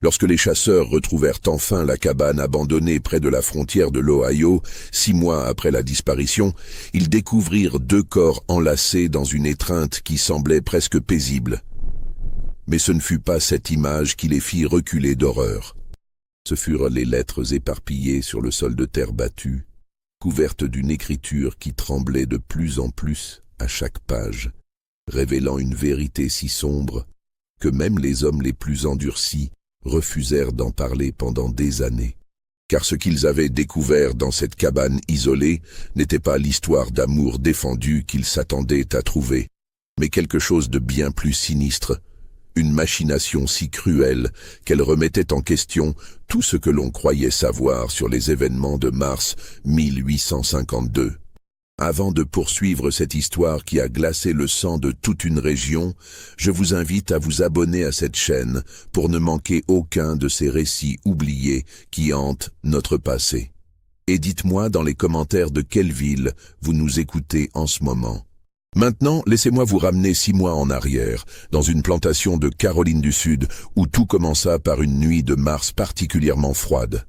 Lorsque les chasseurs retrouvèrent enfin la cabane abandonnée près de la frontière de l'Ohio, 6 mois après la disparition, ils découvrirent 2 corps enlacés dans une étreinte qui semblait presque paisible. Mais ce ne fut pas cette image qui les fit reculer d'horreur. Ce furent les lettres éparpillées sur le sol de terre battue, couvertes d'une écriture qui tremblait de plus en plus à chaque page, révélant une vérité si sombre que même les hommes les plus endurcis refusèrent d'en parler pendant des années. Car ce qu'ils avaient découvert dans cette cabane isolée n'était pas l'histoire d'amour défendu qu'ils s'attendaient à trouver, mais quelque chose de bien plus sinistre, une machination si cruelle qu'elle remettait en question tout ce que l'on croyait savoir sur les événements de mars 1852. Avant de poursuivre cette histoire qui a glacé le sang de toute une région, je vous invite à vous abonner à cette chaîne pour ne manquer aucun de ces récits oubliés qui hantent notre passé. Et dites-moi dans les commentaires de quelle ville vous nous écoutez en ce moment. Maintenant, laissez-moi vous ramener 6 mois en arrière, dans une plantation de Caroline du Sud, où tout commença par une nuit de mars particulièrement froide.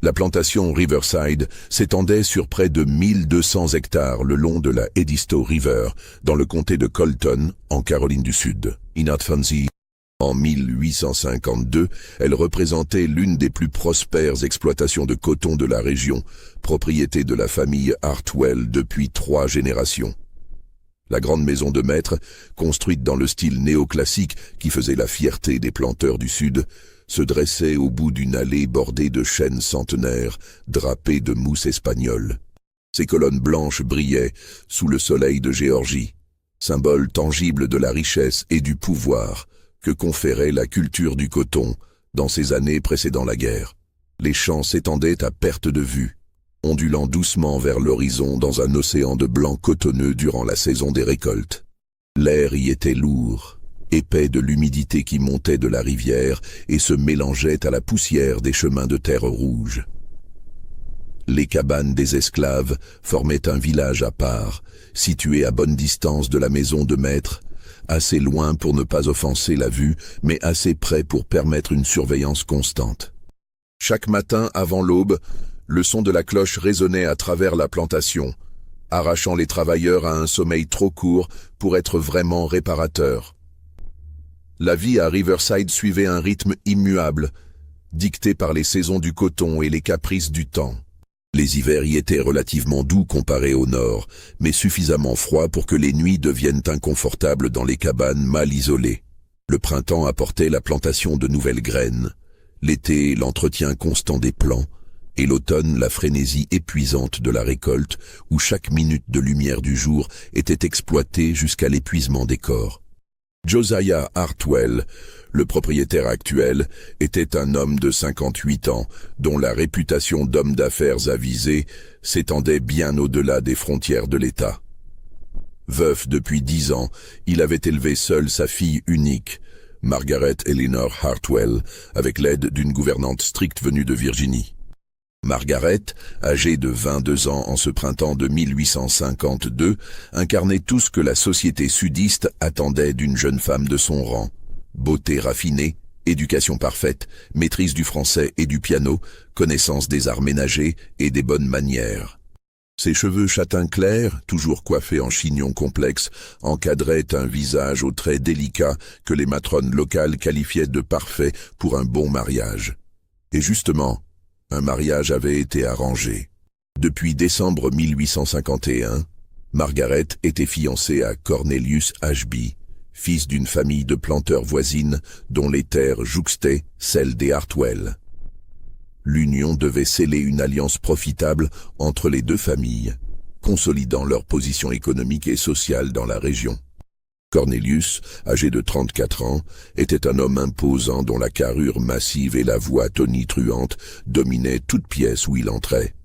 La plantation Riverside s'étendait sur près de 1200 hectares le long de la Edisto River, dans le comté de Colton, en Caroline du Sud. En 1852, elle représentait l'une des plus prospères exploitations de coton de la région, propriété de la famille Hartwell depuis 3 générations. La grande maison de maître, construite dans le style néoclassique qui faisait la fierté des planteurs du Sud, se dressait au bout d'une allée bordée de chênes centenaires, drapés de mousse espagnole. Ses colonnes blanches brillaient sous le soleil de Géorgie, symbole tangible de la richesse et du pouvoir que conférait la culture du coton dans ces années précédant la guerre. Les champs s'étendaient à perte de vue, ondulant doucement vers l'horizon dans un océan de blanc cotonneux durant la saison des récoltes. L'air y était lourd, épais de l'humidité qui montait de la rivière et se mélangeait à la poussière des chemins de terre rouge. Les cabanes des esclaves formaient un village à part, situé à bonne distance de la maison de maître, assez loin pour ne pas offenser la vue, mais assez près pour permettre une surveillance constante. Chaque matin avant l'aube, le son de la cloche résonnait à travers la plantation, arrachant les travailleurs à un sommeil trop court pour être vraiment réparateur. La vie à Riverside suivait un rythme immuable, dicté par les saisons du coton et les caprices du temps. Les hivers y étaient relativement doux comparés au nord, mais suffisamment froids pour que les nuits deviennent inconfortables dans les cabanes mal isolées. Le printemps apportait la plantation de nouvelles graines, l'été l'entretien constant des plants, et l'automne la frénésie épuisante de la récolte où chaque minute de lumière du jour était exploitée jusqu'à l'épuisement des corps. Josiah Hartwell, le propriétaire actuel, était un homme de 58 ans dont la réputation d'homme d'affaires avisé s'étendait bien au-delà des frontières de l'État. Veuf depuis 10 ans, il avait élevé seul sa fille unique, Margaret Eleanor Hartwell, avec l'aide d'une gouvernante stricte venue de Virginie. Margaret, âgée de 22 ans en ce printemps de 1852, incarnait tout ce que la société sudiste attendait d'une jeune femme de son rang. Beauté raffinée, éducation parfaite, maîtrise du français et du piano, connaissance des arts ménagers et des bonnes manières. Ses cheveux châtain clair, toujours coiffés en chignon complexe, encadraient un visage aux traits délicats que les matrones locales qualifiaient de parfait pour un bon mariage. Et justement, un mariage avait été arrangé. Depuis décembre 1851, Margaret était fiancée à Cornelius Ashby, fils d'une famille de planteurs voisines dont les terres jouxtaient celles des Hartwell. L'union devait sceller une alliance profitable entre les 2 familles, consolidant leur position économique et sociale dans la région. Cornelius, âgé de 34 ans, était un homme imposant dont la carrure massive et la voix tonitruante dominaient toute pièce où il entrait.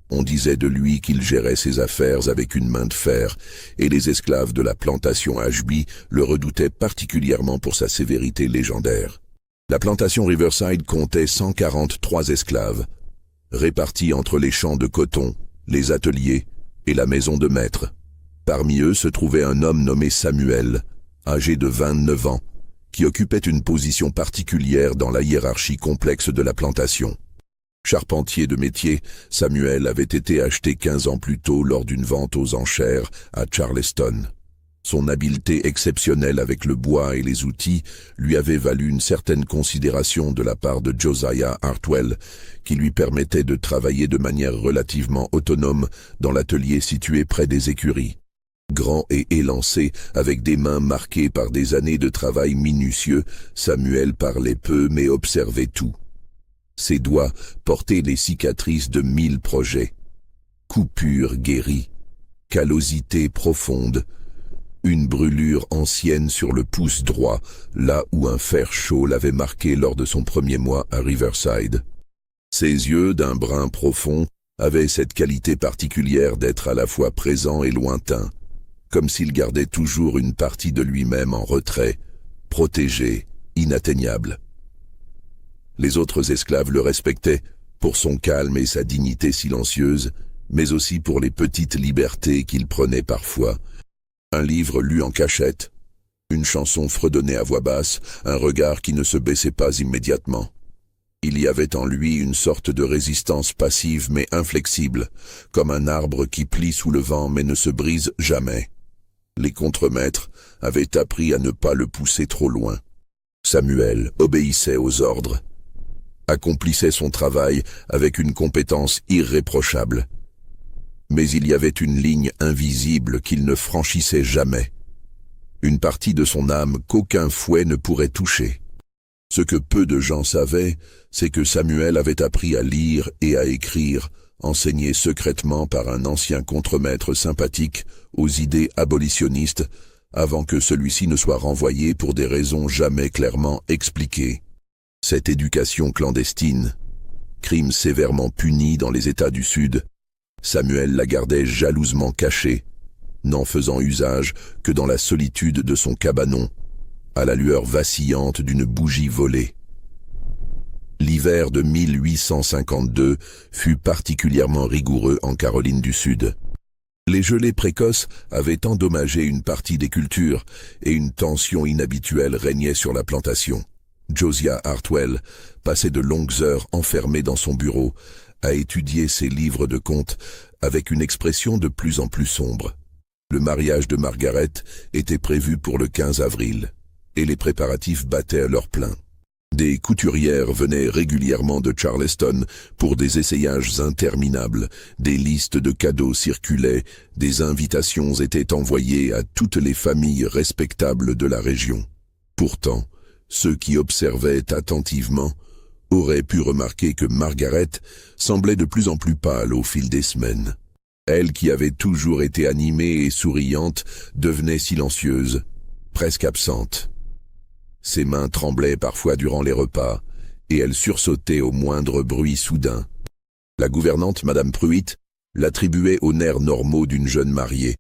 On disait de lui qu'il gérait ses affaires avec une main de fer, et les esclaves de la plantation Ashby le redoutaient particulièrement pour sa sévérité légendaire. La plantation Riverside comptait 143 esclaves, répartis entre les champs de coton, les ateliers et la maison de maître. Parmi eux se trouvait un homme nommé Samuel, âgé de 29 ans, qui occupait une position particulière dans la hiérarchie complexe de la plantation. Charpentier de métier, Samuel avait été acheté 15 ans plus tôt lors d'une vente aux enchères à Charleston. Son habileté exceptionnelle avec le bois et les outils lui avait valu une certaine considération de la part de Josiah Hartwell, qui lui permettait de travailler de manière relativement autonome dans l'atelier situé près des écuries. Grand et élancé, avec des mains marquées par des années de travail minutieux, Samuel parlait peu mais observait tout. Ses doigts portaient les cicatrices de 1000 projets. Coupures guéries, callosité profonde, une brûlure ancienne sur le pouce droit, là où un fer chaud l'avait marqué lors de son premier mois à Riverside. Ses yeux, d'un brun profond, avaient cette qualité particulière d'être à la fois présents et lointains, comme s'il gardait toujours une partie de lui-même en retrait, protégé, inatteignable. Les autres esclaves le respectaient pour son calme et sa dignité silencieuse, mais aussi pour les petites libertés qu'il prenait parfois. Un livre lu en cachette, une chanson fredonnée à voix basse, un regard qui ne se baissait pas immédiatement. Il y avait en lui une sorte de résistance passive mais inflexible, comme un arbre qui plie sous le vent mais ne se brise jamais. Les contremaîtres avaient appris à ne pas le pousser trop loin. Samuel obéissait aux ordres, accomplissait son travail avec une compétence irréprochable. Mais il y avait une ligne invisible qu'il ne franchissait jamais. Une partie de son âme qu'aucun fouet ne pourrait toucher. Ce que peu de gens savaient, c'est que Samuel avait appris à lire et à écrire, enseigné secrètement par un ancien contremaître sympathique aux idées abolitionnistes, avant que celui-ci ne soit renvoyé pour des raisons jamais clairement expliquées. Cette éducation clandestine, crime sévèrement puni dans les États du Sud, Samuel la gardait jalousement cachée, n'en faisant usage que dans la solitude de son cabanon, à la lueur vacillante d'une bougie volée. L'hiver de 1852 fut particulièrement rigoureux en Caroline du Sud. Les gelées précoces avaient endommagé une partie des cultures et une tension inhabituelle régnait sur la plantation. Josiah Hartwell passait de longues heures enfermé dans son bureau, à étudier ses livres de contes avec une expression de plus en plus sombre. Le mariage de Margaret était prévu pour le 15 avril, et les préparatifs battaient à leur plein. Des couturières venaient régulièrement de Charleston pour des essayages interminables, des listes de cadeaux circulaient, des invitations étaient envoyées à toutes les familles respectables de la région. Pourtant, ceux qui observaient attentivement aurait pu remarquer que Margaret semblait de plus en plus pâle au fil des semaines. Elle, qui avait toujours été animée et souriante, devenait silencieuse, presque absente. Ses mains tremblaient parfois durant les repas, et elle sursautait au moindre bruit soudain. La gouvernante, Madame Pruitt, l'attribuait aux nerfs normaux d'une jeune mariée,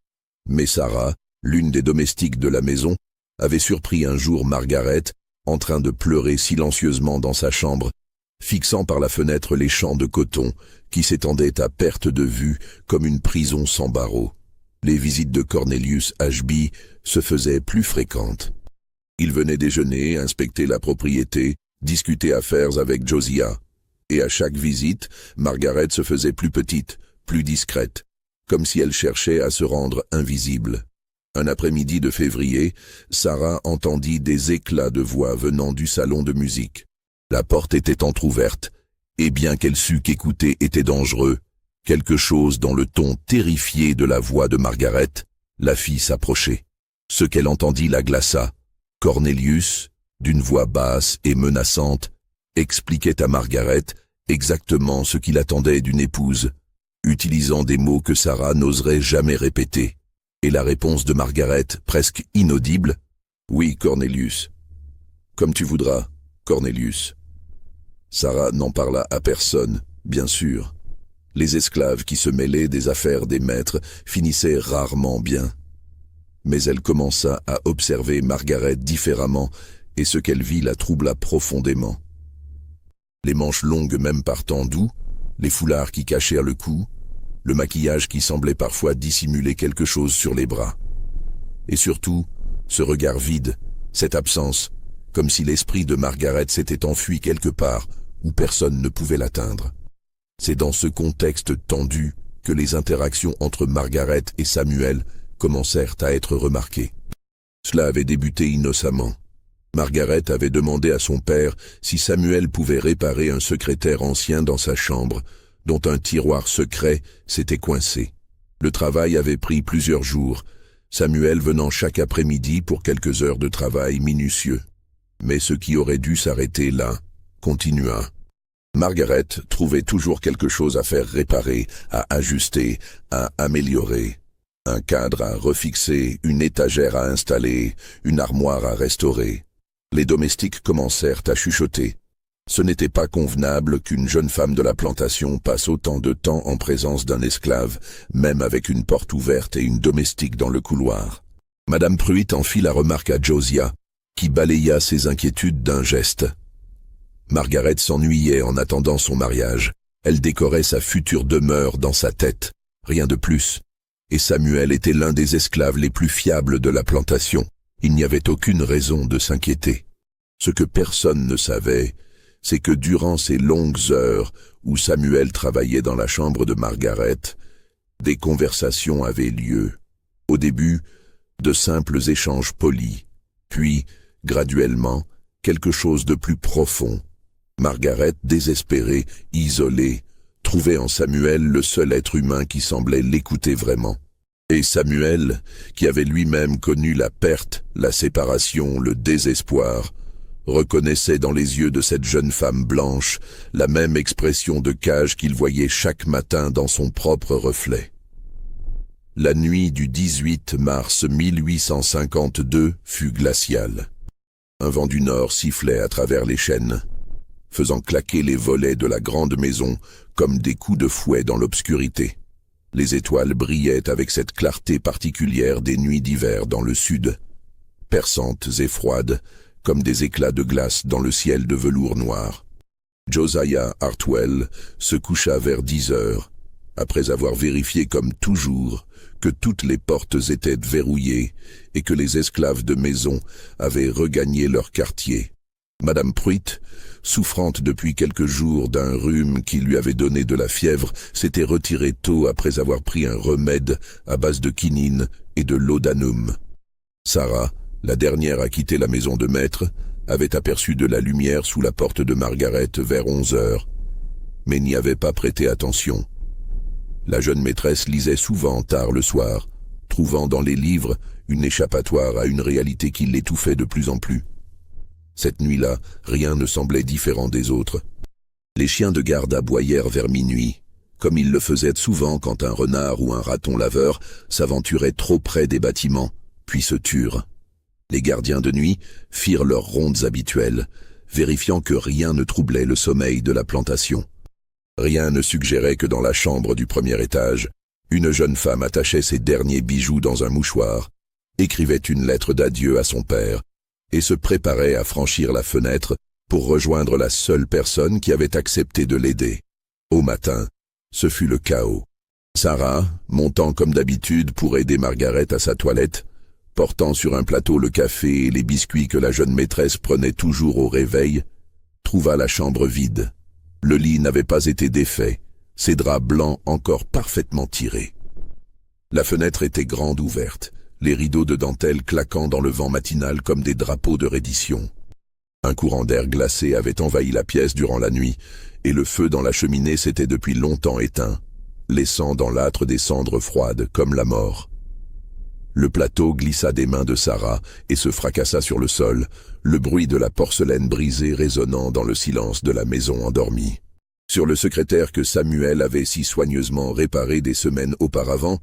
mais Sarah, l'une des domestiques de la maison, avait surpris un jour Margaret en train de pleurer silencieusement dans sa chambre, fixant par la fenêtre les champs de coton qui s'étendaient à perte de vue comme une prison sans barreaux. Les visites de Cornelius Ashby se faisaient plus fréquentes. Il venait déjeuner, inspecter la propriété, discuter affaires avec Josiah. Et à chaque visite, Margaret se faisait plus petite, plus discrète, comme si elle cherchait à se rendre invisible. Un après-midi de février, Sarah entendit des éclats de voix venant du salon de musique. La porte était entr'ouverte, et bien qu'elle sût qu'écouter était dangereux, quelque chose dans le ton terrifié de la voix de Margaret, la fit s'approcher. Ce qu'elle entendit la glaça. Cornelius, d'une voix basse et menaçante, expliquait à Margaret exactement ce qu'il attendait d'une épouse, utilisant des mots que Sarah n'oserait jamais répéter. Et la réponse de Margaret, presque inaudible, « Oui, Cornelius. Comme tu voudras, Cornelius. » Sarah n'en parla à personne, bien sûr. Les esclaves qui se mêlaient des affaires des maîtres finissaient rarement bien. Mais elle commença à observer Margaret différemment, et ce qu'elle vit la troubla profondément. Les manches longues même partant doux, les foulards qui cachèrent le cou, le maquillage qui semblait parfois dissimuler quelque chose sur les bras. Et surtout, ce regard vide, cette absence, comme si l'esprit de Margaret s'était enfui quelque part où personne ne pouvait l'atteindre. C'est dans ce contexte tendu que les interactions entre Margaret et Samuel commencèrent à être remarquées. Cela avait débuté innocemment. Margaret avait demandé à son père si Samuel pouvait réparer un secrétaire ancien dans sa chambre, dont un tiroir secret s'était coincé. Le travail avait pris plusieurs jours, Samuel venant chaque après-midi pour quelques heures de travail minutieux. Mais ce qui aurait dû s'arrêter là continua. Margaret trouvait toujours quelque chose à faire réparer, à ajuster, à améliorer. Un cadre à refixer, une étagère à installer, une armoire à restaurer. Les domestiques commencèrent à chuchoter. Ce n'était pas convenable qu'une jeune femme de la plantation passe autant de temps en présence d'un esclave, même avec une porte ouverte et une domestique dans le couloir. Madame Pruitt en fit la remarque à Josiah, qui balaya ses inquiétudes d'un geste. Margaret s'ennuyait en attendant son mariage. Elle décorait sa future demeure dans sa tête, rien de plus. Et Samuel était l'un des esclaves les plus fiables de la plantation. Il n'y avait aucune raison de s'inquiéter. Ce que personne ne savait, c'est que durant ces longues heures où Samuel travaillait dans la chambre de Margaret, des conversations avaient lieu. Au début, de simples échanges polis, puis, graduellement, quelque chose de plus profond. Margaret, désespérée, isolée, trouvait en Samuel le seul être humain qui semblait l'écouter vraiment. Et Samuel, qui avait lui-même connu la perte, la séparation, le désespoir, reconnaissait dans les yeux de cette jeune femme blanche la même expression de cage qu'il voyait chaque matin dans son propre reflet. La nuit du 18 mars 1852 fut glaciale. Un vent du nord sifflait à travers les chênes, faisant claquer les volets de la grande maison comme des coups de fouet dans l'obscurité. Les étoiles brillaient avec cette clarté particulière des nuits d'hiver dans le sud, perçantes et froides, comme des éclats de glace dans le ciel de velours noir. Josiah Hartwell se coucha vers 10 heures, après avoir vérifié comme toujours que toutes les portes étaient verrouillées et que les esclaves de maison avaient regagné leur quartier. Madame Pruitt, souffrante depuis quelques jours d'un rhume qui lui avait donné de la fièvre, s'était retirée tôt après avoir pris un remède à base de quinine et de laudanum. Sarah, la dernière à quitter la maison de maître, avait aperçu de la lumière sous la porte de Margaret vers 11 heures, mais n'y avait pas prêté attention. La jeune maîtresse lisait souvent tard le soir, trouvant dans les livres une échappatoire à une réalité qui l'étouffait de plus en plus. Cette nuit-là, rien ne semblait différent des autres. Les chiens de garde aboyèrent vers minuit, comme ils le faisaient souvent quand un renard ou un raton laveur s'aventurait trop près des bâtiments, puis se turent. Les gardiens de nuit firent leurs rondes habituelles, vérifiant que rien ne troublait le sommeil de la plantation. Rien ne suggérait que dans la chambre du premier étage, une jeune femme attachait ses derniers bijoux dans un mouchoir, écrivait une lettre d'adieu à son père, et se préparait à franchir la fenêtre pour rejoindre la seule personne qui avait accepté de l'aider. Au matin, ce fut le chaos. Sarah, montant comme d'habitude pour aider Margaret à sa toilette, portant sur un plateau le café et les biscuits que la jeune maîtresse prenait toujours au réveil, trouva la chambre vide. Le lit n'avait pas été défait, ses draps blancs encore parfaitement tirés. La fenêtre était grande ouverte, les rideaux de dentelle claquant dans le vent matinal comme des drapeaux de reddition. Un courant d'air glacé avait envahi la pièce durant la nuit, et le feu dans la cheminée s'était depuis longtemps éteint, laissant dans l'âtre des cendres froides comme la mort. Le plateau glissa des mains de Sarah et se fracassa sur le sol, le bruit de la porcelaine brisée résonnant dans le silence de la maison endormie. Sur le secrétaire que Samuel avait si soigneusement réparé des semaines auparavant,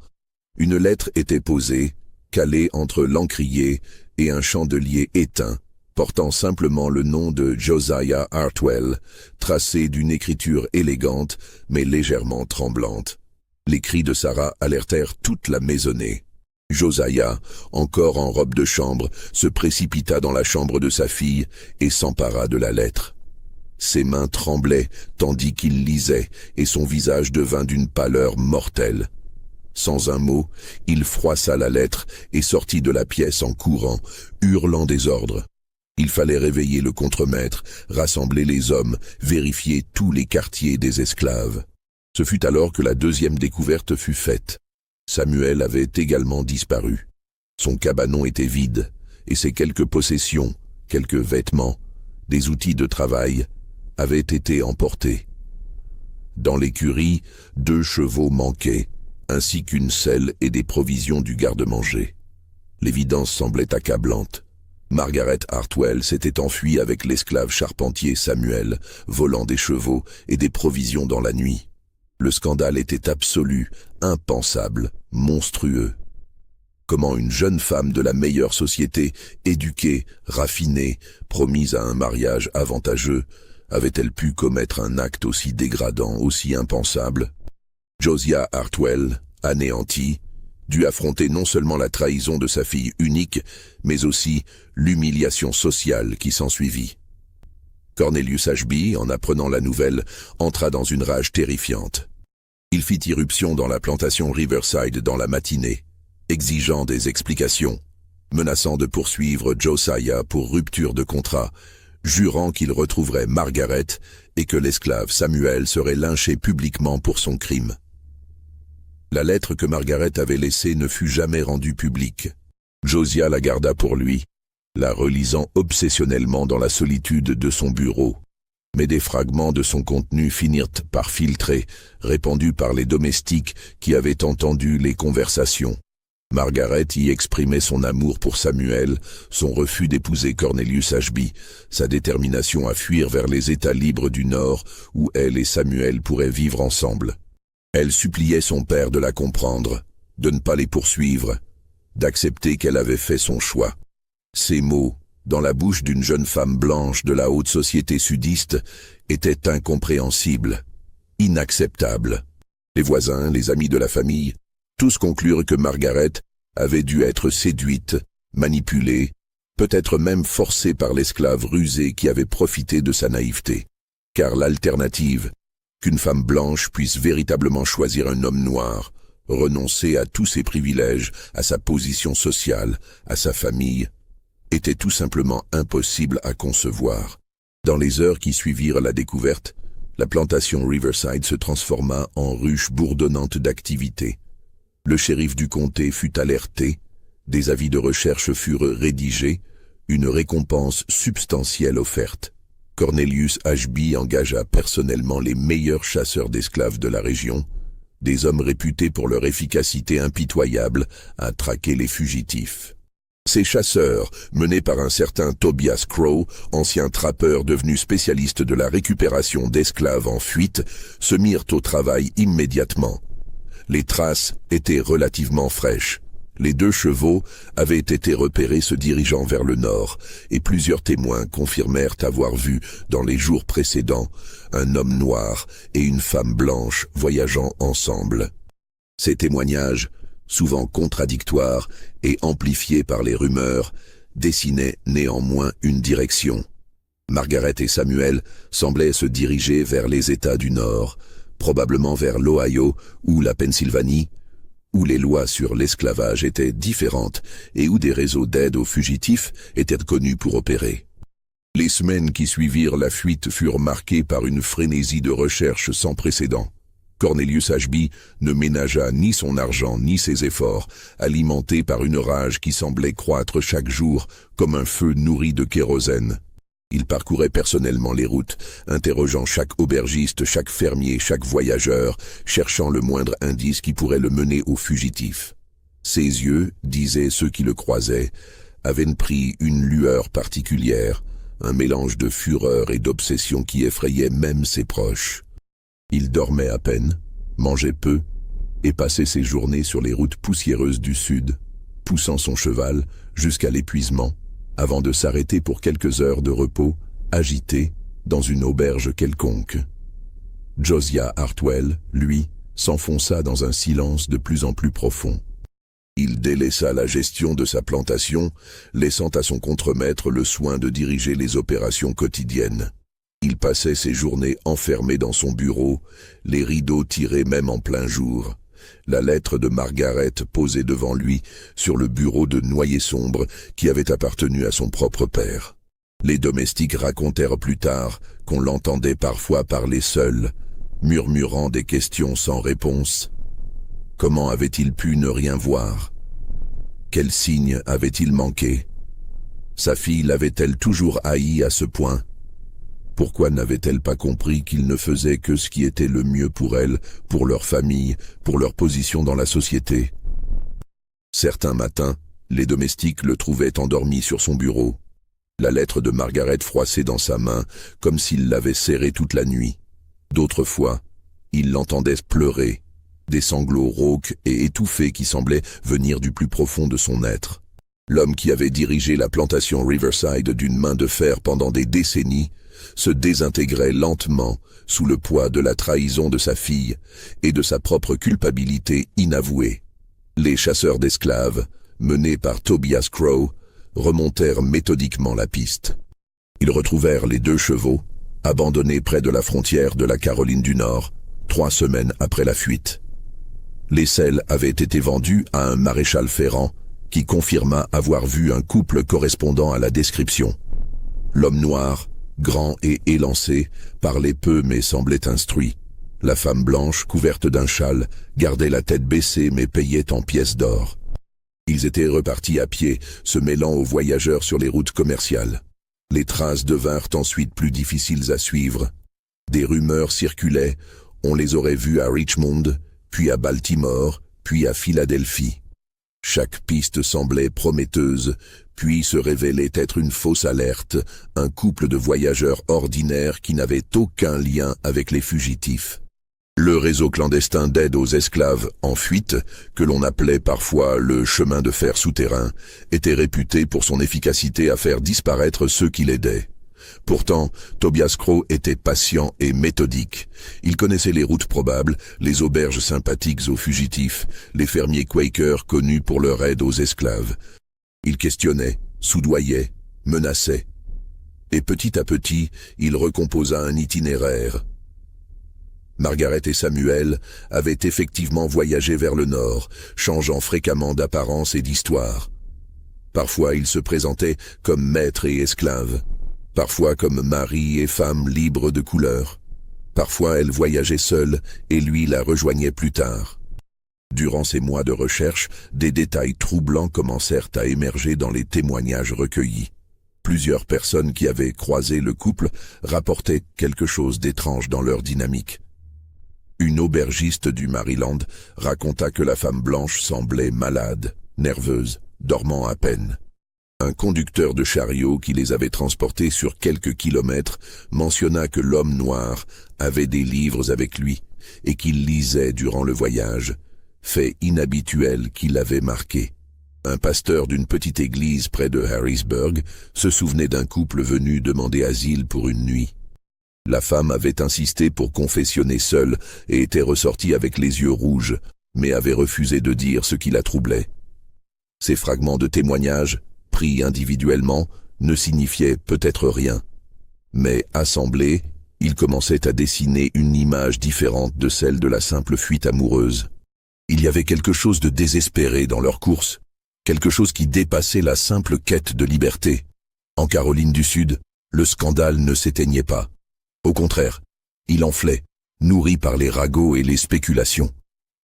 une lettre était posée, calée entre l'encrier et un chandelier éteint, portant simplement le nom de Josiah Hartwell, tracé d'une écriture élégante mais légèrement tremblante. Les cris de Sarah alertèrent toute la maisonnée. Josiah, encore en robe de chambre, se précipita dans la chambre de sa fille et s'empara de la lettre. Ses mains tremblaient tandis qu'il lisait et son visage devint d'une pâleur mortelle. Sans un mot, il froissa la lettre et sortit de la pièce en courant, hurlant des ordres. Il fallait réveiller le contremaître, rassembler les hommes, vérifier tous les quartiers des esclaves. Ce fut alors que la deuxième découverte fut faite. Samuel avait également disparu. Son cabanon était vide, et ses quelques possessions, quelques vêtements, des outils de travail, avaient été emportés. Dans l'écurie, 2 chevaux manquaient, ainsi qu'une selle et des provisions du garde-manger. L'évidence semblait accablante. Margaret Hartwell s'était enfuie avec l'esclave charpentier Samuel, volant des chevaux et des provisions dans la nuit. Le scandale était absolu, impensable, monstrueux. Comment une jeune femme de la meilleure société, éduquée, raffinée, promise à un mariage avantageux, avait-elle pu commettre un acte aussi dégradant, aussi impensable? Josiah Hartwell, anéanti, dut affronter non seulement la trahison de sa fille unique, mais aussi l'humiliation sociale qui s'ensuivit. Cornelius Ashby, en apprenant la nouvelle, entra dans une rage terrifiante. Il fit irruption dans la plantation Riverside dans la matinée, exigeant des explications, menaçant de poursuivre Josiah pour rupture de contrat, jurant qu'il retrouverait Margaret et que l'esclave Samuel serait lynché publiquement pour son crime. La lettre que Margaret avait laissée ne fut jamais rendue publique. Josiah la garda pour lui, la relisant obsessionnellement dans la solitude de son bureau. Mais des fragments de son contenu finirent par filtrer, répandus par les domestiques qui avaient entendu les conversations. Margaret y exprimait son amour pour Samuel, son refus d'épouser Cornelius Ashby, sa détermination à fuir vers les États libres du Nord où elle et Samuel pourraient vivre ensemble. Elle suppliait son père de la comprendre, de ne pas les poursuivre, d'accepter qu'elle avait fait son choix. Ces mots, dans la bouche d'une jeune femme blanche de la haute société sudiste, étaient incompréhensibles, inacceptables. Les voisins, les amis de la famille, tous conclurent que Margaret avait dû être séduite, manipulée, peut-être même forcée par l'esclave rusé qui avait profité de sa naïveté. Car l'alternative, qu'une femme blanche puisse véritablement choisir un homme noir, renoncer à tous ses privilèges, à sa position sociale, à sa famille, était tout simplement impossible à concevoir. Dans les heures qui suivirent la découverte, la plantation Riverside se transforma en ruche bourdonnante d'activité. Le shérif du comté fut alerté, des avis de recherche furent rédigés, une récompense substantielle offerte. Cornelius Ashby engagea personnellement les meilleurs chasseurs d'esclaves de la région, des hommes réputés pour leur efficacité impitoyable à traquer les fugitifs. Ces chasseurs, menés par un certain Tobias Crow, ancien trappeur devenu spécialiste de la récupération d'esclaves en fuite, se mirent au travail immédiatement. Les traces étaient relativement fraîches. Les 2 chevaux avaient été repérés se dirigeant vers le nord, et plusieurs témoins confirmèrent avoir vu, dans les jours précédents, un homme noir et une femme blanche voyageant ensemble. Ces témoignages, souvent contradictoires et amplifiés par les rumeurs, dessinaient néanmoins une direction. Margaret et Samuel semblaient se diriger vers les États du Nord, probablement vers l'Ohio ou la Pennsylvanie, où les lois sur l'esclavage étaient différentes et où des réseaux d'aide aux fugitifs étaient connus pour opérer. Les semaines qui suivirent la fuite furent marquées par une frénésie de recherche sans précédent. Cornelius Ashby ne ménagea ni son argent ni ses efforts, alimenté par une rage qui semblait croître chaque jour comme un feu nourri de kérosène. Il parcourait personnellement les routes, interrogeant chaque aubergiste, chaque fermier, chaque voyageur, cherchant le moindre indice qui pourrait le mener aux fugitifs. Ses yeux, disaient ceux qui le croisaient, avaient pris une lueur particulière, un mélange de fureur et d'obsession qui effrayait même ses proches. Il dormait à peine, mangeait peu, et passait ses journées sur les routes poussiéreuses du sud, poussant son cheval jusqu'à l'épuisement, avant de s'arrêter pour quelques heures de repos, agité, dans une auberge quelconque. Josiah Hartwell, lui, s'enfonça dans un silence de plus en plus profond. Il délaissa la gestion de sa plantation, laissant à son contremaître le soin de diriger les opérations quotidiennes. Il passait ses journées enfermé dans son bureau, les rideaux tirés même en plein jour. La lettre de Margaret posée devant lui sur le bureau de noyer sombre qui avait appartenu à son propre père. Les domestiques racontèrent plus tard qu'on l'entendait parfois parler seul, murmurant des questions sans réponse. Comment avait-il pu ne rien voir? Quel signe avait-il manqué? Sa fille l'avait-elle toujours haï à ce point? Pourquoi n'avait-elle pas compris qu'il ne faisait que ce qui était le mieux pour elle, pour leur famille, pour leur position dans la société? Certains matins, les domestiques le trouvaient endormi sur son bureau, la lettre de Margaret froissée dans sa main, comme s'il l'avait serrée toute la nuit. D'autres fois, ils l'entendaient pleurer, des sanglots rauques et étouffés qui semblaient venir du plus profond de son être. L'homme qui avait dirigé la plantation Riverside d'une main de fer pendant des décennies se désintégrait lentement sous le poids de la trahison de sa fille et de sa propre culpabilité inavouée. Les chasseurs d'esclaves, menés par Tobias Crow, remontèrent méthodiquement la piste. Ils retrouvèrent les 2 chevaux, abandonnés près de la frontière de la Caroline du Nord, 3 semaines après la fuite. Les selles avaient été vendus à un maréchal ferrant qui confirma avoir vu un couple correspondant à la description. L'homme noir, grand et élancé, parlait peu mais semblait instruit. La femme blanche, couverte d'un châle, gardait la tête baissée mais payait en pièces d'or. Ils étaient repartis à pied, se mêlant aux voyageurs sur les routes commerciales. Les traces devinrent ensuite plus difficiles à suivre. Des rumeurs circulaient, on les aurait vus à Richmond, puis à Baltimore, puis à Philadelphie. Chaque piste semblait prometteuse, puis se révélait être une fausse alerte, un couple de voyageurs ordinaires qui n'avaient aucun lien avec les fugitifs. Le réseau clandestin d'aide aux esclaves en fuite, que l'on appelait parfois le chemin de fer souterrain, était réputé pour son efficacité à faire disparaître ceux qui l'aidaient. Pourtant, Tobias Crow était patient et méthodique. Il connaissait les routes probables, les auberges sympathiques aux fugitifs, les fermiers Quakers connus pour leur aide aux esclaves. Il questionnait, soudoyait, menaçait. Et petit à petit, il recomposa un itinéraire. Margaret et Samuel avaient effectivement voyagé vers le nord, changeant fréquemment d'apparence et d'histoire. Parfois, ils se présentaient comme maîtres et esclaves. Parfois comme mari et femme libres de couleur. Parfois elle voyageait seule et lui la rejoignait plus tard. Durant ces mois de recherche, des détails troublants commencèrent à émerger dans les témoignages recueillis. Plusieurs personnes qui avaient croisé le couple rapportaient quelque chose d'étrange dans leur dynamique. Une aubergiste du Maryland raconta que la femme blanche semblait malade, nerveuse, dormant à peine. Un conducteur de chariot qui les avait transportés sur quelques kilomètres mentionna que l'homme noir avait des livres avec lui et qu'il lisait durant le voyage, fait inhabituel qui l'avait marqué. Un pasteur d'une petite église près de Harrisburg se souvenait d'un couple venu demander asile pour une nuit. La femme avait insisté pour confessionner seule et était ressortie avec les yeux rouges, mais avait refusé de dire ce qui la troublait. Ces fragments de témoignages, pris individuellement, ne signifiaient peut-être rien. Mais assemblés, ils commençaient à dessiner une image différente de celle de la simple fuite amoureuse. Il y avait quelque chose de désespéré dans leur course, quelque chose qui dépassait la simple quête de liberté. En Caroline du Sud, le scandale ne s'éteignait pas. Au contraire, il enflait, nourri par les ragots et les spéculations.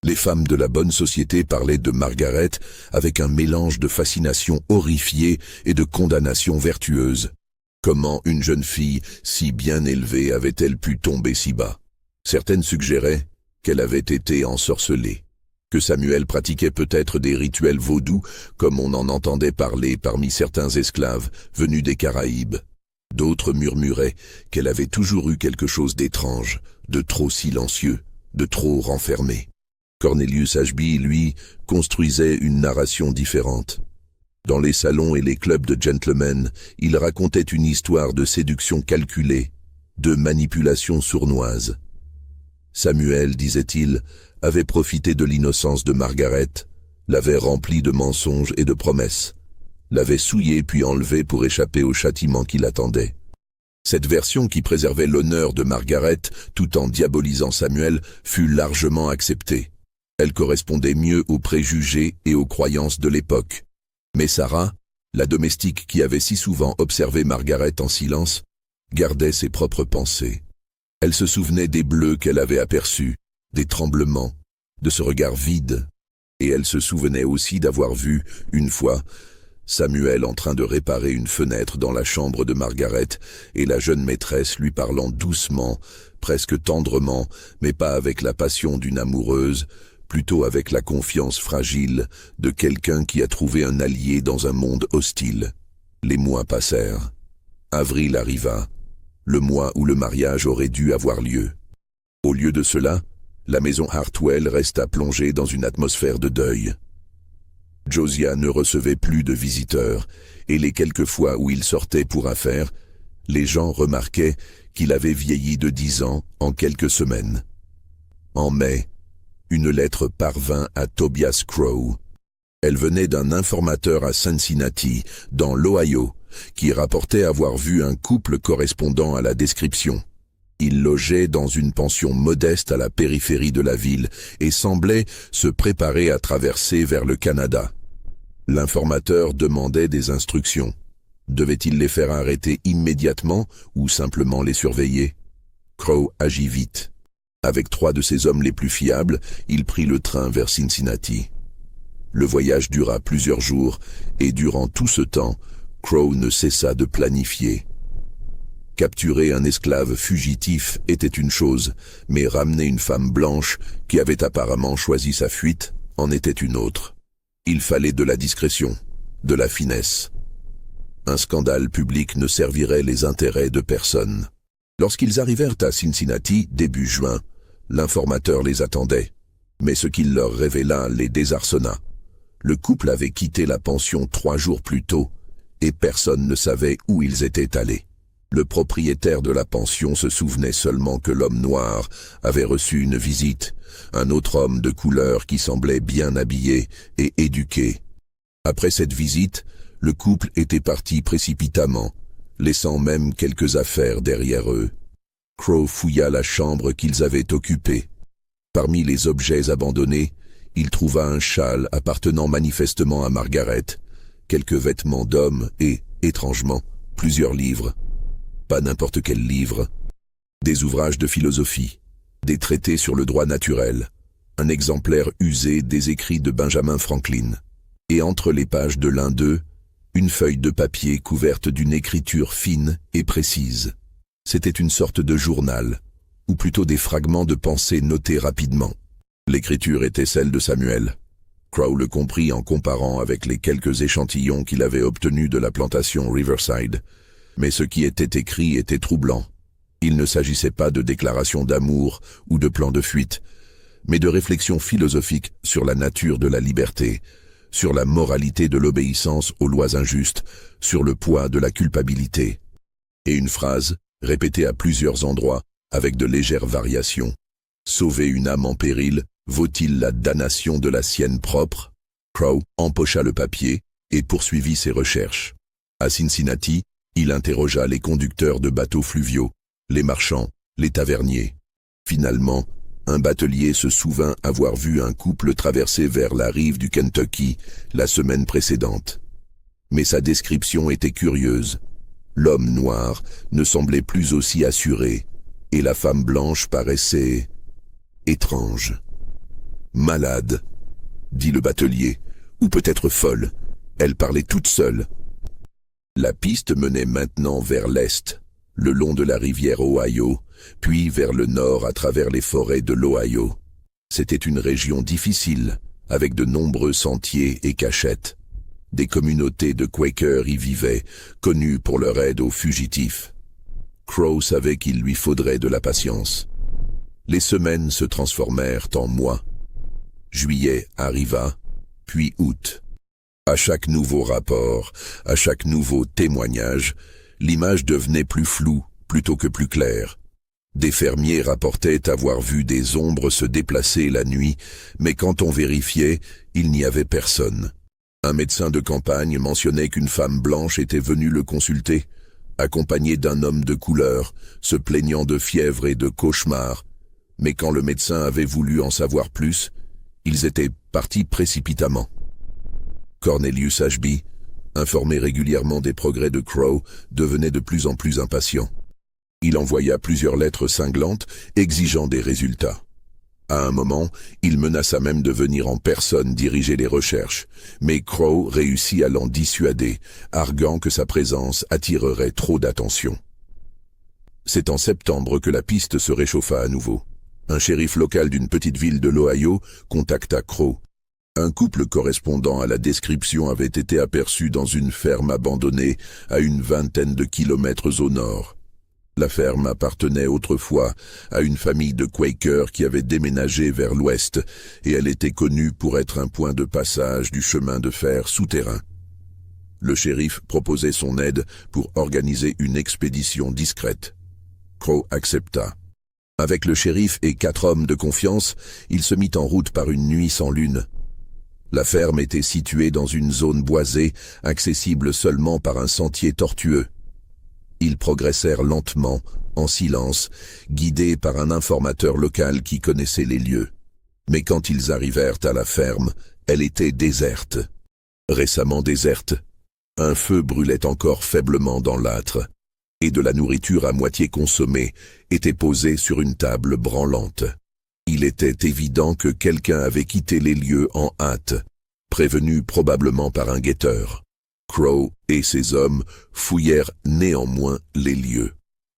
Les femmes de la bonne société parlaient de Margaret avec un mélange de fascination horrifiée et de condamnation vertueuse. Comment une jeune fille si bien élevée avait-elle pu tomber si bas? Certaines suggéraient qu'elle avait été ensorcelée, que Samuel pratiquait peut-être des rituels vaudous comme on en entendait parler parmi certains esclaves venus des Caraïbes. D'autres murmuraient qu'elle avait toujours eu quelque chose d'étrange, de trop silencieux, de trop renfermé. Cornelius Ashby, lui, construisait une narration différente. Dans les salons et les clubs de gentlemen, il racontait une histoire de séduction calculée, de manipulation sournoise. Samuel, disait-il, avait profité de l'innocence de Margaret, l'avait remplie de mensonges et de promesses, l'avait souillée puis enlevée pour échapper au châtiment qui l'attendait. Cette version qui préservait l'honneur de Margaret tout en diabolisant Samuel fut largement acceptée. Elle correspondait mieux aux préjugés et aux croyances de l'époque. Mais Sarah, La domestique qui avait si souvent observé Margaret en silence, gardait ses propres pensées. Elle se souvenait des bleus qu'elle avait aperçus, des tremblements, de ce regard vide, et elle se souvenait aussi d'avoir vu, une fois, Samuel en train de réparer une fenêtre dans la chambre de Margaret et la jeune maîtresse lui parlant doucement, presque tendrement, mais pas avec la passion d'une amoureuse, plutôt avec la confiance fragile de quelqu'un qui a trouvé un allié dans un monde hostile. Les mois passèrent. Avril arriva, le mois où le mariage aurait dû avoir lieu. Au lieu de cela, la maison Hartwell resta plongée dans une atmosphère de deuil. Josiah ne recevait plus de visiteurs, et les quelques fois où il sortait pour affaires, les gens remarquaient qu'il avait vieilli de 10 ans en quelques semaines. En mai, une lettre parvint à Tobias Crow. Elle venait d'un informateur à Cincinnati, dans l'Ohio, qui rapportait avoir vu un couple correspondant à la description. Il logeait dans une pension modeste à la périphérie de la ville et semblait se préparer à traverser vers le Canada. L'informateur demandait des instructions. Devait-il les faire arrêter immédiatement ou simplement les surveiller? Crow agit vite. Avec 3 de ses hommes les plus fiables, il prit le train vers Cincinnati. Le voyage dura plusieurs jours et durant tout ce temps, Crow ne cessa de planifier. Capturer un esclave fugitif était une chose, mais ramener une femme blanche qui avait apparemment choisi sa fuite en était une autre. Il fallait de la discrétion, de la finesse. Un scandale public ne servirait les intérêts de personne. Lorsqu'ils arrivèrent à Cincinnati, début juin, l'informateur les attendait, mais ce qu'il leur révéla les désarçonna. Le couple avait quitté la pension 3 jours plus tôt, et personne ne savait où ils étaient allés. Le propriétaire de la pension se souvenait seulement que l'homme noir avait reçu une visite, un autre homme de couleur qui semblait bien habillé et éduqué. Après cette visite, le couple était parti précipitamment, laissant même quelques affaires derrière eux. Crow fouilla la chambre qu'ils avaient occupée. Parmi les objets abandonnés, il trouva un châle appartenant manifestement à Margaret, quelques vêtements d'homme et, étrangement, plusieurs livres. Pas n'importe quel livre. Des ouvrages de philosophie, des traités sur le droit naturel, un exemplaire usé des écrits de Benjamin Franklin. Et entre les pages de l'un d'eux, une feuille de papier couverte d'une écriture fine et précise. C'était une sorte de journal, ou plutôt des fragments de pensée notés rapidement. L'écriture était celle de Samuel. Crow le comprit en comparant avec les quelques échantillons qu'il avait obtenus de la plantation Riverside. Mais ce qui était écrit était troublant. Il ne s'agissait pas de déclarations d'amour ou de plans de fuite, mais de réflexions philosophiques sur la nature de la liberté, sur la moralité de l'obéissance aux lois injustes, sur le poids de la culpabilité. Et une phrase, répétée à plusieurs endroits, avec de légères variations. Sauver une âme en péril, vaut-il la damnation de la sienne propre? Crow empocha le papier et poursuivit ses recherches. À Cincinnati, il interrogea les conducteurs de bateaux fluviaux, les marchands, les taverniers. Finalement, un batelier se souvint avoir vu un couple traverser vers la rive du Kentucky la semaine précédente. Mais sa description était curieuse. L'homme noir ne semblait plus aussi assuré, et la femme blanche paraissait étrange. Malade, dit le batelier, ou peut-être folle. Elle parlait toute seule. La piste menait maintenant vers l'est, le long de la rivière Ohio, puis vers le nord à travers les forêts de l'Ohio. C'était une région difficile, avec de nombreux sentiers et cachettes. Des communautés de Quakers y vivaient, connues pour leur aide aux fugitifs. Crow savait qu'il lui faudrait de la patience. Les semaines se transformèrent en mois. Juillet arriva, puis août. À chaque nouveau rapport, à chaque nouveau témoignage, l'image devenait plus floue plutôt que plus claire. Des fermiers rapportaient avoir vu des ombres se déplacer la nuit, mais quand on vérifiait, il n'y avait personne. Un médecin de campagne mentionnait qu'une femme blanche était venue le consulter, accompagnée d'un homme de couleur, se plaignant de fièvre et de cauchemars. Mais quand le médecin avait voulu en savoir plus, ils étaient partis précipitamment. Cornelius Ashby, informé régulièrement des progrès de Crow, devenait de plus en plus impatient. Il envoya plusieurs lettres cinglantes exigeant des résultats. À un moment, il menaça même de venir en personne diriger les recherches, mais Crow réussit à l'en dissuader, arguant que sa présence attirerait trop d'attention. C'est en septembre que la piste se réchauffa à nouveau. Un shérif local d'une petite ville de l'Ohio contacta Crow. Un couple correspondant à la description avait été aperçu dans une ferme abandonnée à une vingtaine de kilomètres au nord. La ferme appartenait autrefois à une famille de Quakers qui avait déménagé vers l'ouest et elle était connue pour être un point de passage du chemin de fer souterrain. Le shérif proposait son aide pour organiser une expédition discrète. Crow accepta. Avec le shérif et 4 hommes de confiance, il se mit en route par une nuit sans lune. La ferme était située dans une zone boisée, accessible seulement par un sentier tortueux. Ils progressèrent lentement, en silence, guidés par un informateur local qui connaissait les lieux. Mais quand ils arrivèrent à la ferme, elle était déserte. Récemment déserte. Un feu brûlait encore faiblement dans l'âtre, et de la nourriture à moitié consommée était posée sur une table branlante. Il était évident que quelqu'un avait quitté les lieux en hâte, prévenu probablement par un guetteur. Crow et ses hommes fouillèrent néanmoins les lieux.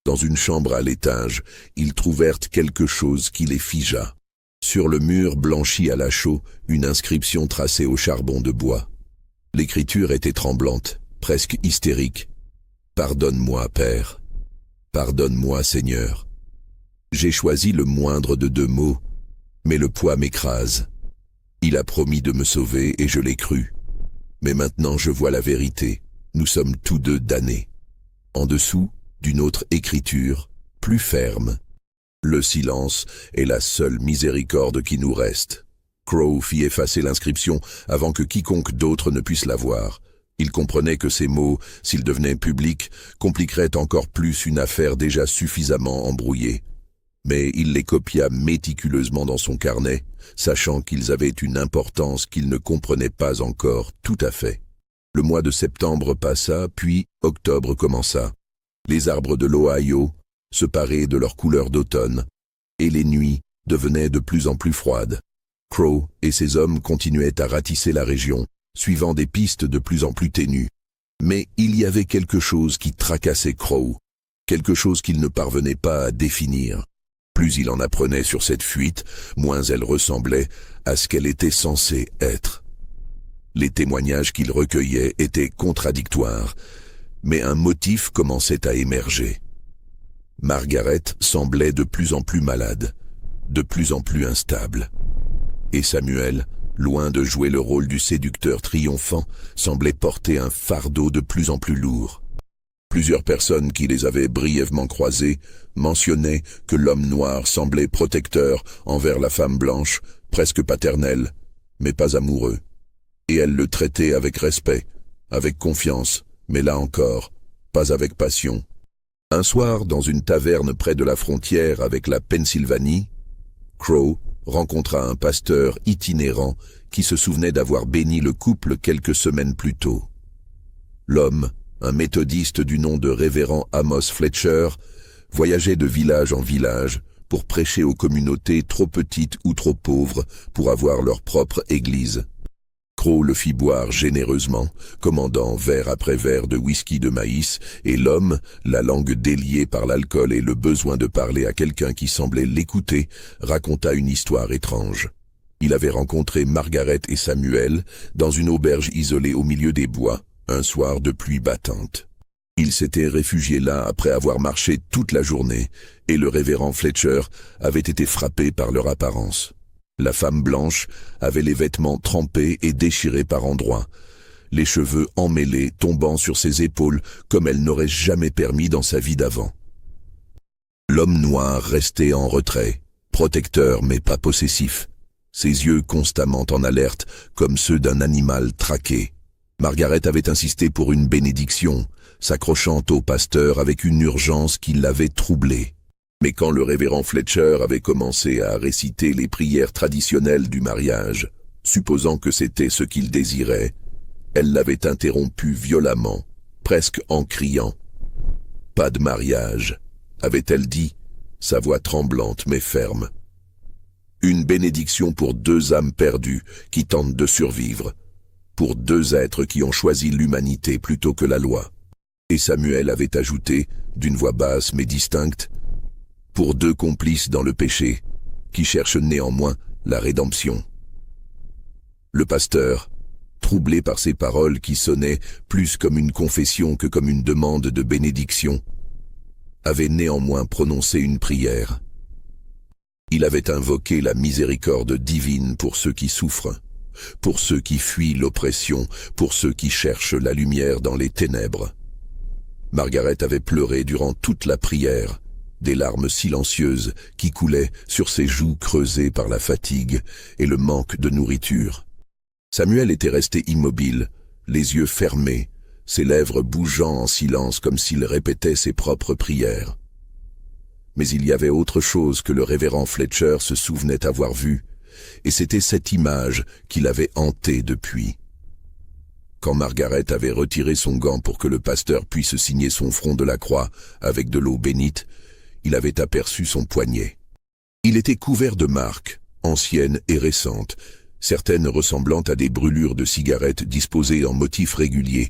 Dans une chambre à l'étage, ils trouvèrent quelque chose qui les figea. Sur le mur blanchi à la chaux, une inscription tracée au charbon de bois. L'écriture était tremblante, presque hystérique. « Pardonne-moi, Père. Pardonne-moi, Seigneur. J'ai choisi le moindre de 2 mots, mais le poids m'écrase. Il a promis de me sauver et je l'ai cru. Mais maintenant je vois la vérité, nous sommes tous 2 damnés. » En dessous, d'une autre écriture, plus ferme. « Le silence est la seule miséricorde qui nous reste. » Crow fit effacer l'inscription avant que quiconque d'autre ne puisse la voir. Il comprenait que ces mots, s'ils devenaient publics, compliqueraient encore plus une affaire déjà suffisamment embrouillée. Mais il les copia méticuleusement dans son carnet, sachant qu'ils avaient une importance qu'il ne comprenait pas encore tout à fait. Le mois de septembre passa, puis octobre commença. Les arbres de l'Ohio se paraient de leur couleur d'automne, et les nuits devenaient de plus en plus froides. Crow et ses hommes continuaient à ratisser la région, suivant des pistes de plus en plus ténues. Mais il y avait quelque chose qui tracassait Crow, quelque chose qu'il ne parvenait pas à définir. Plus il en apprenait sur cette fuite, moins elle ressemblait à ce qu'elle était censée être. Les témoignages qu'il recueillait étaient contradictoires, mais un motif commençait à émerger. Margaret semblait de plus en plus malade, de plus en plus instable. Et Samuel, loin de jouer le rôle du séducteur triomphant, semblait porter un fardeau de plus en plus lourd. Plusieurs personnes qui les avaient brièvement croisés mentionnaient que l'homme noir semblait protecteur envers la femme blanche, presque paternel, mais pas amoureux. Et elle le traitait avec respect, avec confiance, mais là encore, pas avec passion. Un soir, dans une taverne près de la frontière avec la Pennsylvanie, Crow rencontra un pasteur itinérant qui se souvenait d'avoir béni le couple quelques semaines plus tôt. L'homme, un méthodiste du nom de révérend Amos Fletcher, voyageait de village en village pour prêcher aux communautés trop petites ou trop pauvres pour avoir leur propre église. Crow le fit boire généreusement, commandant verre après verre de whisky de maïs, et l'homme, la langue déliée par l'alcool et le besoin de parler à quelqu'un qui semblait l'écouter, raconta une histoire étrange. Il avait rencontré Margaret et Samuel dans une auberge isolée au milieu des bois, un soir de pluie battante. Ils s'étaient réfugiés là après avoir marché toute la journée, et le révérend Fletcher avait été frappé par leur apparence. La femme blanche avait les vêtements trempés et déchirés par endroits, les cheveux emmêlés tombant sur ses épaules comme elle n'aurait jamais permis dans sa vie d'avant. L'homme noir restait en retrait, protecteur mais pas possessif, ses yeux constamment en alerte comme ceux d'un animal traqué. Margaret avait insisté pour une bénédiction, s'accrochant au pasteur avec une urgence qui l'avait troublé. Mais quand le révérend Fletcher avait commencé à réciter les prières traditionnelles du mariage, supposant que c'était ce qu'il désirait, Elle l'avait interrompu violemment, presque en criant. « Pas de mariage », avait-elle dit, sa voix tremblante mais ferme. Une bénédiction pour deux âmes perdues qui tentent de survivre, pour deux êtres qui ont choisi l'humanité plutôt que la loi. Et Samuel avait ajouté, d'une voix basse mais distincte, « Pour deux complices dans le péché, qui cherchent néanmoins la rédemption. » Le pasteur, troublé par ces paroles qui sonnaient plus comme une confession que comme une demande de bénédiction, avait néanmoins prononcé une prière. Il avait invoqué la miséricorde divine pour ceux qui souffrent, pour ceux qui fuient l'oppression, pour ceux qui cherchent la lumière dans les ténèbres. Margaret avait pleuré durant toute la prière, des larmes silencieuses qui coulaient sur ses joues creusées par la fatigue et le manque de nourriture. Samuel était resté immobile, les yeux fermés, ses lèvres bougeant en silence comme s'il répétait ses propres prières. Mais il y avait autre chose que le révérend Fletcher se souvenait avoir vu, et c'était cette image qui l'avait hanté depuis. Quand Margaret avait retiré son gant pour que le pasteur puisse signer son front de la croix avec de l'eau bénite, il avait aperçu son poignet. Il était couvert de marques, anciennes et récentes, certaines ressemblant à des brûlures de cigarettes disposées en motifs réguliers,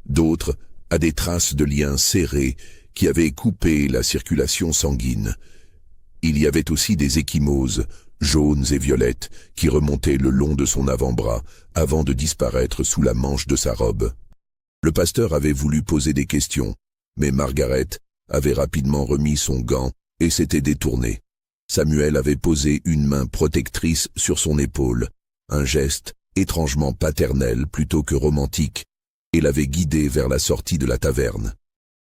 d'autres à des traces de liens serrés qui avaient coupé la circulation sanguine. Il y avait aussi des ecchymoses, jaunes et violettes, qui remontaient le long de son avant-bras avant de disparaître sous la manche de sa robe. Le pasteur avait voulu poser des questions, mais Margaret avait rapidement remis son gant et s'était détournée. Samuel avait posé une main protectrice sur son épaule, un geste étrangement paternel plutôt que romantique, et l'avait guidé vers la sortie de la taverne.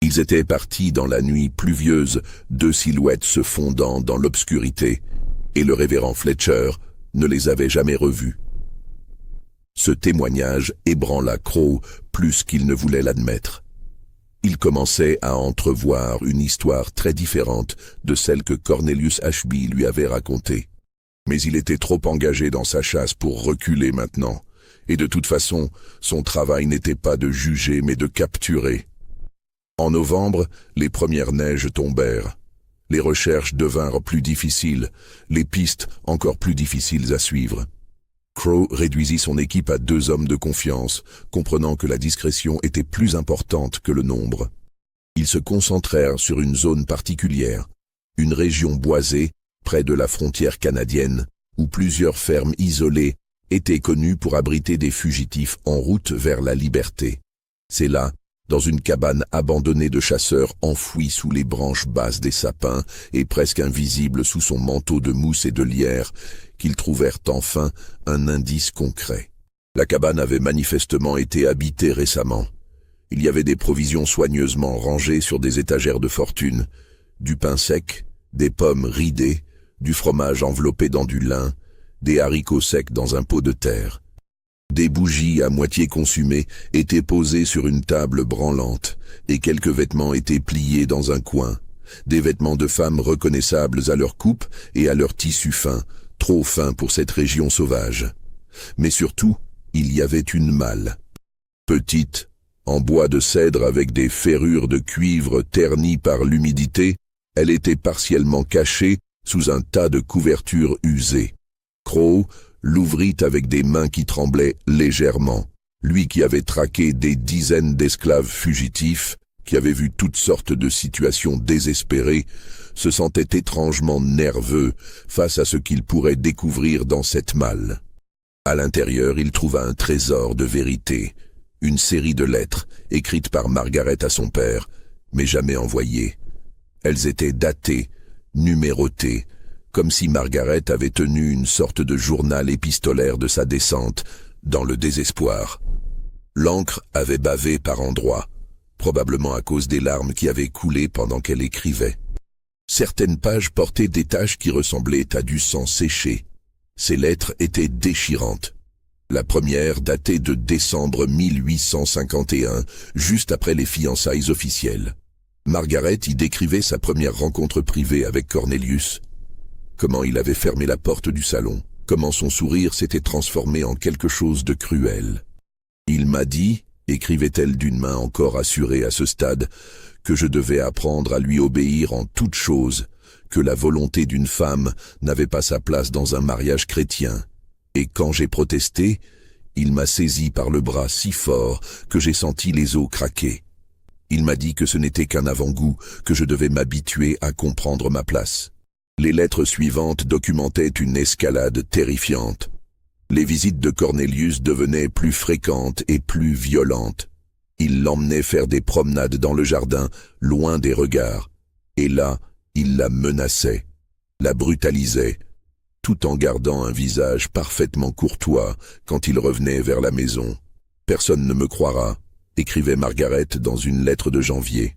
Ils étaient partis dans la nuit pluvieuse, deux silhouettes se fondant dans l'obscurité, et le révérend Fletcher ne les avait jamais revus. Ce témoignage ébranla Crowe plus qu'il ne voulait l'admettre. Il commençait à entrevoir une histoire très différente de celle que Cornelius Ashby lui avait racontée. Mais il était trop engagé dans sa chasse pour reculer maintenant, et de toute façon, son travail n'était pas de juger mais de capturer. En novembre, les premières neiges tombèrent. Les recherches devinrent plus difficiles, les pistes encore plus difficiles à suivre. Crowe réduisit son équipe à 2 hommes de confiance, comprenant que la discrétion était plus importante que le nombre. Ils se concentrèrent sur une zone particulière, une région boisée, près de la frontière canadienne, où plusieurs fermes isolées étaient connues pour abriter des fugitifs en route vers la liberté. C'est là, dans une cabane abandonnée de chasseurs enfouie sous les branches basses des sapins et presque invisible sous son manteau de mousse et de lierre, qu'ils trouvèrent enfin un indice concret. La cabane avait manifestement été habitée récemment. Il y avait des provisions soigneusement rangées sur des étagères de fortune, du pain sec, des pommes ridées, du fromage enveloppé dans du lin, des haricots secs dans un pot de terre. Des bougies à moitié consumées étaient posées sur une table branlante, et quelques vêtements étaient pliés dans un coin, des vêtements de femmes reconnaissables à leur coupe et à leur tissu fin, trop fin pour cette région sauvage. Mais surtout, il y avait une malle. Petite, en bois de cèdre avec des ferrures de cuivre ternies par l'humidité, elle était partiellement cachée sous un tas de couvertures usées. Crowe l'ouvrit avec des mains qui tremblaient légèrement. Lui qui avait traqué des dizaines d'esclaves fugitifs, qui avait vu toutes sortes de situations désespérées, se sentait étrangement nerveux face à ce qu'il pourrait découvrir dans cette malle. À l'intérieur, il trouva un trésor de vérité, une série de lettres écrites par Margaret à son père, mais jamais envoyées. Elles étaient datées, numérotées, comme si Margaret avait tenu une sorte de journal épistolaire de sa descente, dans le désespoir. L'encre avait bavé par endroits, probablement à cause des larmes qui avaient coulé pendant qu'elle écrivait. Certaines pages portaient des taches qui ressemblaient à du sang séché. Ces lettres étaient déchirantes. La première datait de décembre 1851, juste après les fiançailles officielles. Margaret y décrivait sa première rencontre privée avec Cornelius. Comment il avait fermé la porte du salon, comment son sourire s'était transformé en quelque chose de cruel. Il m'a dit, écrivait-elle d'une main encore assurée à ce stade, que je devais apprendre à lui obéir en toutes choses, que la volonté d'une femme n'avait pas sa place dans un mariage chrétien. Et quand j'ai protesté, il m'a saisi par le bras si fort que j'ai senti les os craquer. Il m'a dit que ce n'était qu'un avant-goût, que je devais m'habituer à comprendre ma place. Les lettres suivantes documentaient une escalade terrifiante. Les visites de Cornelius devenaient plus fréquentes et plus violentes. Il l'emmenait faire des promenades dans le jardin, loin des regards. Et là, il la menaçait, la brutalisait, tout en gardant un visage parfaitement courtois quand il revenait vers la maison. « Personne ne me croira », écrivait Margaret dans une lettre de janvier.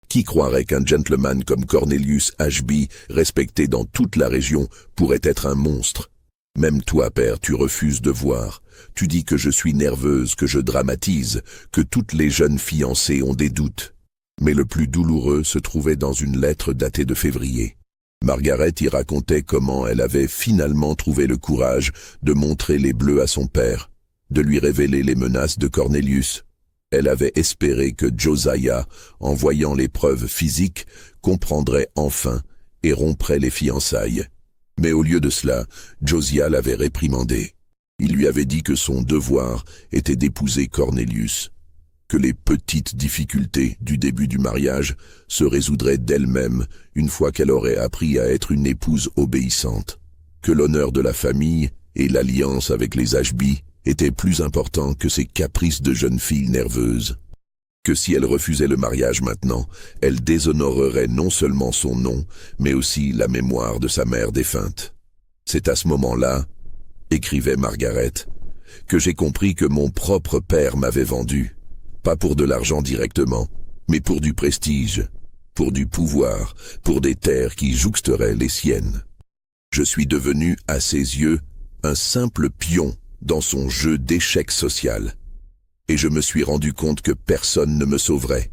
Qui croirait qu'un gentleman comme Cornelius Ashby, respecté dans toute la région, pourrait être un monstre? Même toi, père, tu refuses de voir. Tu dis que je suis nerveuse, que je dramatise, que toutes les jeunes fiancées ont des doutes. Mais le plus douloureux se trouvait dans une lettre datée de février. Margaret y racontait comment elle avait finalement trouvé le courage de montrer les bleus à son père, de lui révéler les menaces de Cornelius. Elle avait espéré que Josiah, en voyant les preuves physiques, comprendrait enfin et romprait les fiançailles. Mais au lieu de cela, Josiah l'avait réprimandé. Il lui avait dit que son devoir était d'épouser Cornelius, que les petites difficultés du début du mariage se résoudraient d'elles-mêmes une fois qu'elle aurait appris à être une épouse obéissante, que l'honneur de la famille et l'alliance avec les Ashby étaient plus importants que ces caprices de jeune fille nerveuse, que si elle refusait le mariage maintenant, elle déshonorerait non seulement son nom, mais aussi la mémoire de sa mère défunte. C'est à ce moment-là, écrivait Margaret, que j'ai compris que mon propre père m'avait vendu, pas pour de l'argent directement, mais pour du prestige, pour du pouvoir, pour des terres qui jouxteraient les siennes. Je suis devenu, à ses yeux, un simple pion dans son jeu d'échec social. Et je me suis rendu compte que personne ne me sauverait,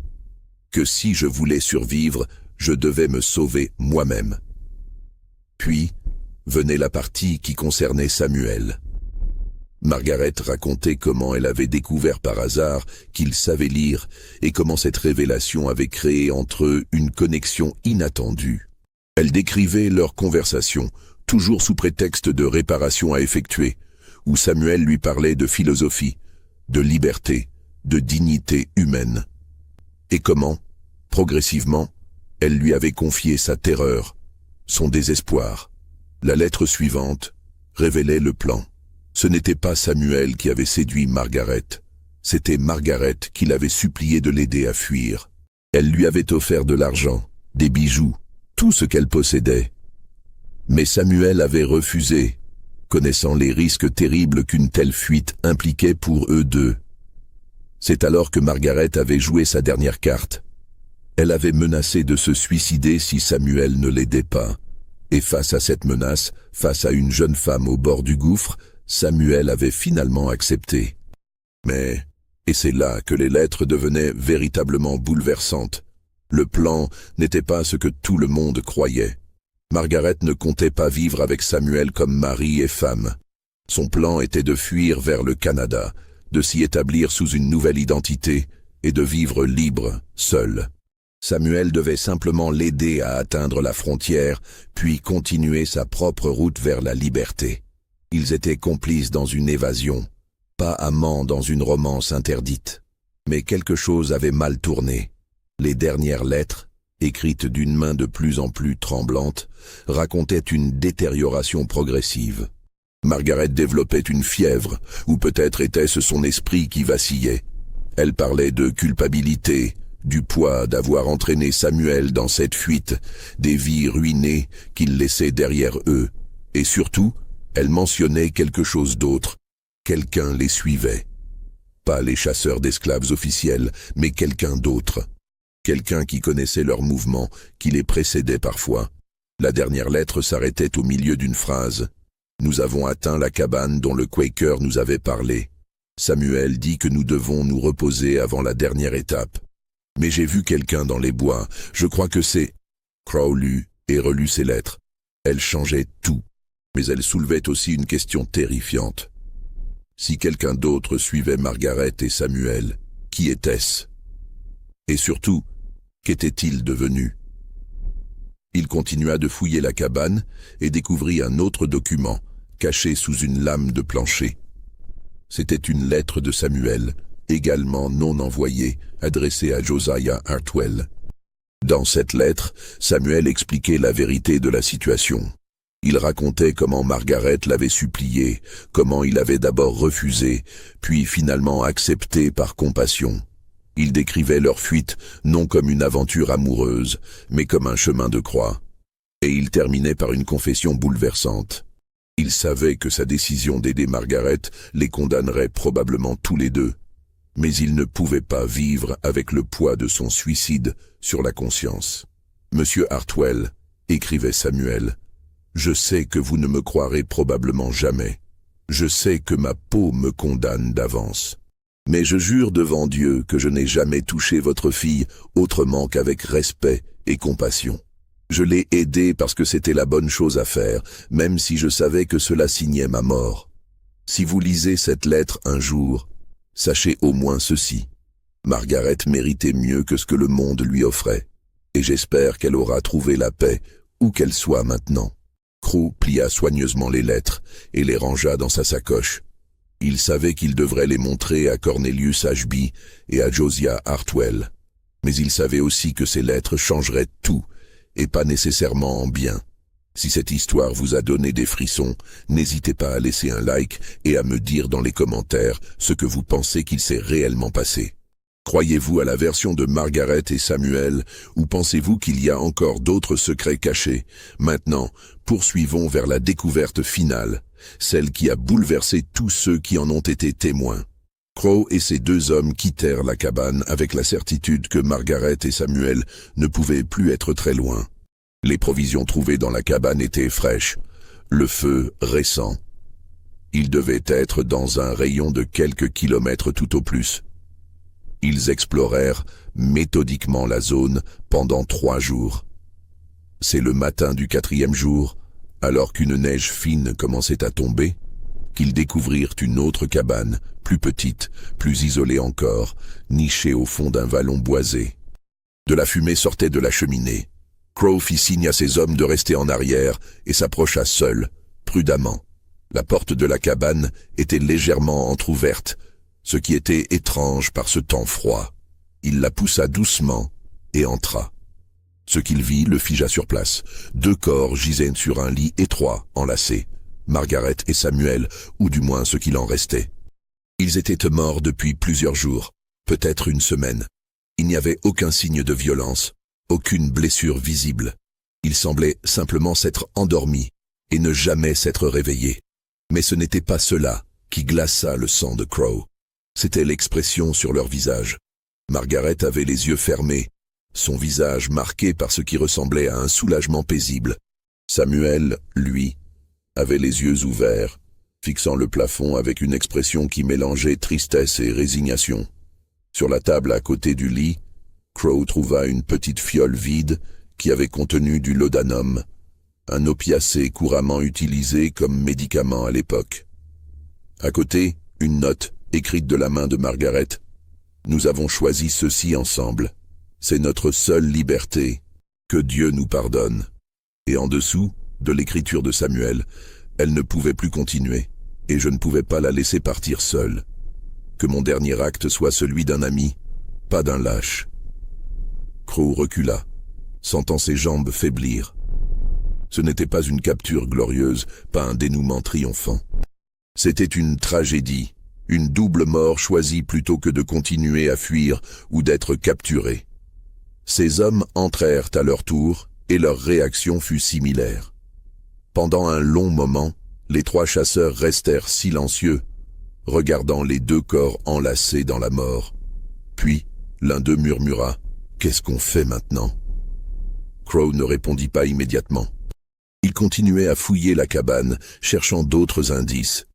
que si je voulais survivre, je devais me sauver moi-même. Puis, venait la partie qui concernait Samuel. Margaret racontait comment elle avait découvert par hasard qu'il savait lire et comment cette révélation avait créé entre eux une connexion inattendue. Elle décrivait leur conversation, toujours sous prétexte de réparation à effectuer, où Samuel lui parlait de philosophie, de liberté, de dignité humaine. Et comment, progressivement, elle lui avait confié sa terreur, son désespoir. La lettre suivante révélait le plan. Ce n'était pas Samuel qui avait séduit Margaret, c'était Margaret qui l'avait supplié de l'aider à fuir. Elle lui avait offert de l'argent, des bijoux, tout ce qu'elle possédait. Mais Samuel avait refusé, connaissant les risques terribles qu'une telle fuite impliquait pour eux deux. C'est alors que Margaret avait joué sa dernière carte. Elle avait menacé de se suicider si Samuel ne l'aidait pas. Et face à cette menace, face à une jeune femme au bord du gouffre, Samuel avait finalement accepté. Mais, et c'est là que les lettres devenaient véritablement bouleversantes, le plan n'était pas ce que tout le monde croyait. Margaret ne comptait pas vivre avec Samuel comme mari et femme. Son plan était de fuir vers le Canada, de s'y établir sous une nouvelle identité et de vivre libre, seul. Samuel devait simplement l'aider à atteindre la frontière, puis continuer sa propre route vers la liberté. Ils étaient complices dans une évasion, pas amants dans une romance interdite. Mais quelque chose avait mal tourné. Les dernières lettres, écrites d'une main de plus en plus tremblante, racontaient une détérioration progressive. Margaret développait une fièvre, ou peut-être était-ce son esprit qui vacillait. Elle parlait de culpabilité, du poids d'avoir entraîné Samuel dans cette fuite, des vies ruinées qu'ils laissaient derrière eux, et surtout, elle mentionnait quelque chose d'autre. Quelqu'un les suivait. Pas les chasseurs d'esclaves officiels, mais quelqu'un d'autre. Quelqu'un qui connaissait leurs mouvements, qui les précédait parfois. La dernière lettre s'arrêtait au milieu d'une phrase. « Nous avons atteint la cabane dont le Quaker nous avait parlé. Samuel dit que nous devons nous reposer avant la dernière étape. Mais j'ai vu quelqu'un dans les bois, je crois que c'est... » Crow lut et relut ses lettres. Elles changeaient tout, mais elles soulevaient aussi une question terrifiante. Si quelqu'un d'autre suivait Margaret et Samuel, qui était-ce? Et surtout, qu'était-il devenu? Il continua de fouiller la cabane et découvrit un autre document, caché sous une lame de plancher. C'était une lettre de Samuel, également non envoyée, adressée à Josiah Hartwell. Dans cette lettre, Samuel expliquait la vérité de la situation. Il racontait comment Margaret l'avait supplié, comment il avait d'abord refusé, puis finalement accepté par compassion. Il décrivait leur fuite non comme une aventure amoureuse, mais comme un chemin de croix. Et il terminait par une confession bouleversante. Il savait que sa décision d'aider Margaret les condamnerait probablement tous les deux, mais il ne pouvait pas vivre avec le poids de son suicide sur la conscience. « Monsieur Hartwell, » écrivait Samuel, « je sais que vous ne me croirez probablement jamais. Je sais que ma peau me condamne d'avance. Mais je jure devant Dieu que je n'ai jamais touché votre fille autrement qu'avec respect et compassion. Je l'ai aidée parce que c'était la bonne chose à faire, même si je savais que cela signait ma mort. Si vous lisez cette lettre un jour, sachez au moins ceci. Margaret méritait mieux que ce que le monde lui offrait, et j'espère qu'elle aura trouvé la paix, où qu'elle soit maintenant. » Crow plia soigneusement les lettres et les rangea dans sa sacoche. Il savait qu'il devrait les montrer à Cornelius Ashby et à Josiah Hartwell. Mais il savait aussi que ces lettres changeraient tout, et pas nécessairement en bien. Si cette histoire vous a donné des frissons, n'hésitez pas à laisser un like et à me dire dans les commentaires ce que vous pensez qu'il s'est réellement passé. Croyez-vous à la version de Margaret et Samuel, ou pensez-vous qu'il y a encore d'autres secrets cachés? Maintenant, poursuivons vers la découverte finale, celle qui a bouleversé tous ceux qui en ont été témoins. Crow et ses deux hommes quittèrent la cabane avec la certitude que Margaret et Samuel ne pouvaient plus être très loin. Les provisions trouvées dans la cabane étaient fraîches, le feu récent. Ils devaient être dans un rayon de quelques kilomètres tout au plus. Ils explorèrent méthodiquement la zone pendant 3 jours. C'est le matin du 4e jour, alors qu'une neige fine commençait à tomber, qu'ils découvrirent une autre cabane, plus petite, plus isolée encore, nichée au fond d'un vallon boisé. De la fumée sortait de la cheminée. Crow fit signe à ses hommes de rester en arrière et s'approcha seul, prudemment. La porte de la cabane était légèrement entr'ouverte, ce qui était étrange par ce temps froid. Il la poussa doucement et entra. Ce qu'il vit le figea sur place. 2 corps gisaient sur un lit étroit, enlacés. Margaret et Samuel, ou du moins ce qu'il en restait. Ils étaient morts depuis plusieurs jours, peut-être une semaine. Il n'y avait aucun signe de violence, aucune blessure visible. Ils semblaient simplement s'être endormis et ne jamais s'être réveillés. Mais ce n'était pas cela qui glaça le sang de Crow. C'était l'expression sur leur visage. Margaret avait les yeux fermés, son visage marqué par ce qui ressemblait à un soulagement paisible. Samuel, lui, avait les yeux ouverts, fixant le plafond avec une expression qui mélangeait tristesse et résignation. Sur la table à côté du lit, Crow trouva une petite fiole vide qui avait contenu du laudanum, un opiacé couramment utilisé comme médicament à l'époque. À côté, une note écrite de la main de Margaret. « Nous avons choisi ceci ensemble. C'est notre seule liberté. Que Dieu nous pardonne. » Et en dessous, de l'écriture de Samuel, elle ne pouvait plus continuer, et je ne pouvais pas la laisser partir seule. Que mon dernier acte soit celui d'un ami, pas d'un lâche. Crow recula, sentant ses jambes faiblir. Ce n'était pas une capture glorieuse, pas un dénouement triomphant. C'était une tragédie, une double mort choisie plutôt que de continuer à fuir ou d'être capturés. Ces hommes entrèrent à leur tour, et leur réaction fut similaire. Pendant un long moment, les 3 chasseurs restèrent silencieux, regardant les 2 corps enlacés dans la mort. Puis, l'un d'eux murmura « Qu'est-ce qu'on fait maintenant ?» Crow ne répondit pas immédiatement. Il continuait à fouiller la cabane, cherchant d'autres indices.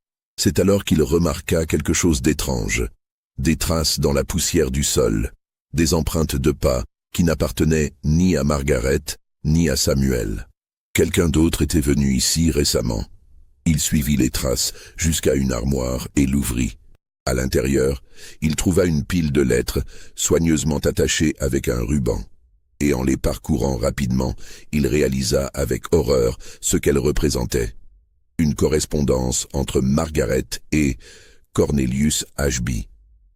C'est alors qu'il remarqua quelque chose d'étrange. Des traces dans la poussière du sol, des empreintes de pas qui n'appartenaient ni à Margaret, ni à Samuel. Quelqu'un d'autre était venu ici récemment. Il suivit les traces jusqu'à une armoire et l'ouvrit. À l'intérieur, il trouva une pile de lettres, soigneusement attachées avec un ruban. Et en les parcourant rapidement, il réalisa avec horreur ce qu'elles représentaient. Une correspondance entre Margaret et Cornelius Ashby.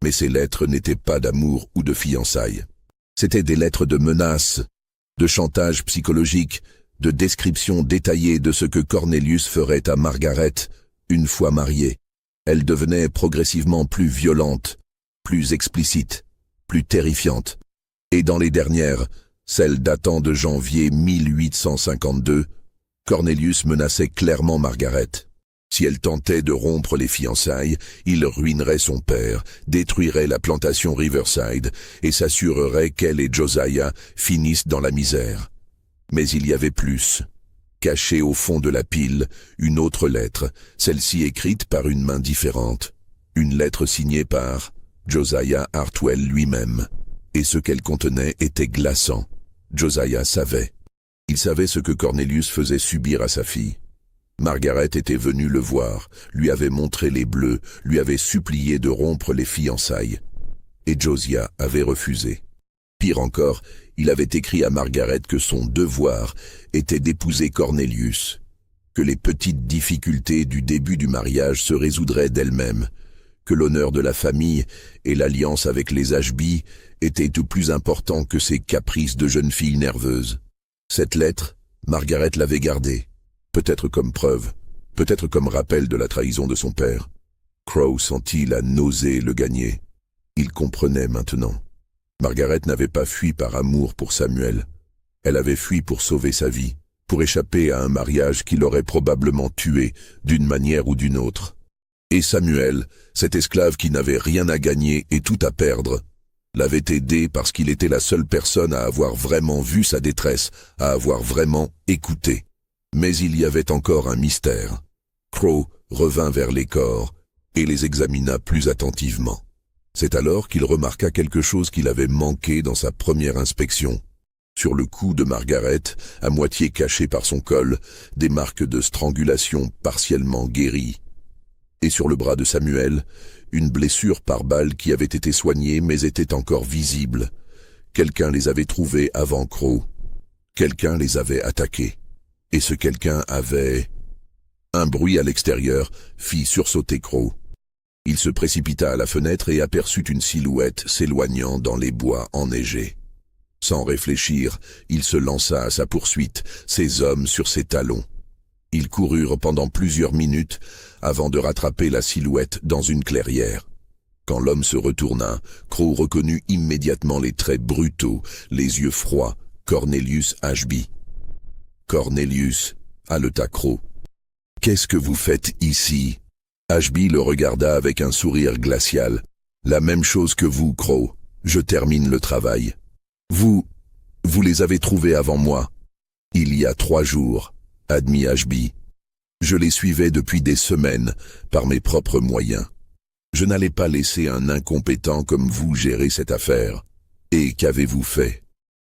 Mais ces lettres n'étaient pas d'amour ou de fiançailles. C'étaient des lettres de menaces, de chantage psychologique, de description détaillée de ce que Cornelius ferait à Margaret une fois mariée. Elle devenait progressivement plus violente, plus explicite, plus terrifiante. Et dans les dernières, celles datant de janvier 1852, Cornelius menaçait clairement Margaret. Si elle tentait de rompre les fiançailles, il ruinerait son père, détruirait la plantation Riverside et s'assurerait qu'elle et Josiah finissent dans la misère. Mais il y avait plus. Cachée au fond de la pile, une autre lettre, celle-ci écrite par une main différente. Une lettre signée par Josiah Hartwell lui-même. Et ce qu'elle contenait était glaçant. Josiah savait. Il savait ce que Cornelius faisait subir à sa fille. Margaret était venue le voir, lui avait montré les bleus, lui avait supplié de rompre les fiançailles. Et Josiah avait refusé. Pire encore, il avait écrit à Margaret que son devoir était d'épouser Cornelius, que les petites difficultés du début du mariage se résoudraient d'elles-mêmes, que l'honneur de la famille et l'alliance avec les Ashby étaient tout plus importants que ses caprices de jeune fille nerveuse. Cette lettre, Margaret l'avait gardée, peut-être comme preuve, peut-être comme rappel de la trahison de son père. Crowe sentit la nausée le gagner. Il comprenait maintenant. Margaret n'avait pas fui par amour pour Samuel. Elle avait fui pour sauver sa vie, pour échapper à un mariage qui l'aurait probablement tué d'une manière ou d'une autre. Et Samuel, cet esclave qui n'avait rien à gagner et tout à perdre, l'avait aidé parce qu'il était la seule personne à avoir vraiment vu sa détresse, à avoir vraiment écouté. Mais il y avait encore un mystère. Crowe revint vers les corps et les examina plus attentivement. C'est alors qu'il remarqua quelque chose qu'il avait manqué dans sa première inspection. Sur le cou de Margaret, à moitié caché par son col, des marques de strangulation partiellement guéries. Et sur le bras de Samuel, une blessure par balle qui avait été soignée mais était encore visible. Quelqu'un les avait trouvés avant Crowe. Quelqu'un les avait attaqués. Et ce quelqu'un avait... Un bruit à l'extérieur fit sursauter Crowe. Il se précipita à la fenêtre et aperçut une silhouette s'éloignant dans les bois enneigés. Sans réfléchir, il se lança à sa poursuite, ses hommes sur ses talons. Ils coururent pendant plusieurs minutes avant de rattraper la silhouette dans une clairière. Quand l'homme se retourna, Crowe reconnut immédiatement les traits brutaux, les yeux froids, Cornelius Ashby. « Cornelius » haleta Crowe. « Qu'est-ce que vous faites ici ?» Ashby le regarda avec un sourire glacial. « La même chose que vous, Crowe. Je termine le travail. Vous les avez trouvés avant moi. Il y a 3 jours, admit Ashby. Je les suivais depuis des semaines, par mes propres moyens. Je n'allais pas laisser un incompétent comme vous gérer cette affaire. Et qu'avez-vous fait ?»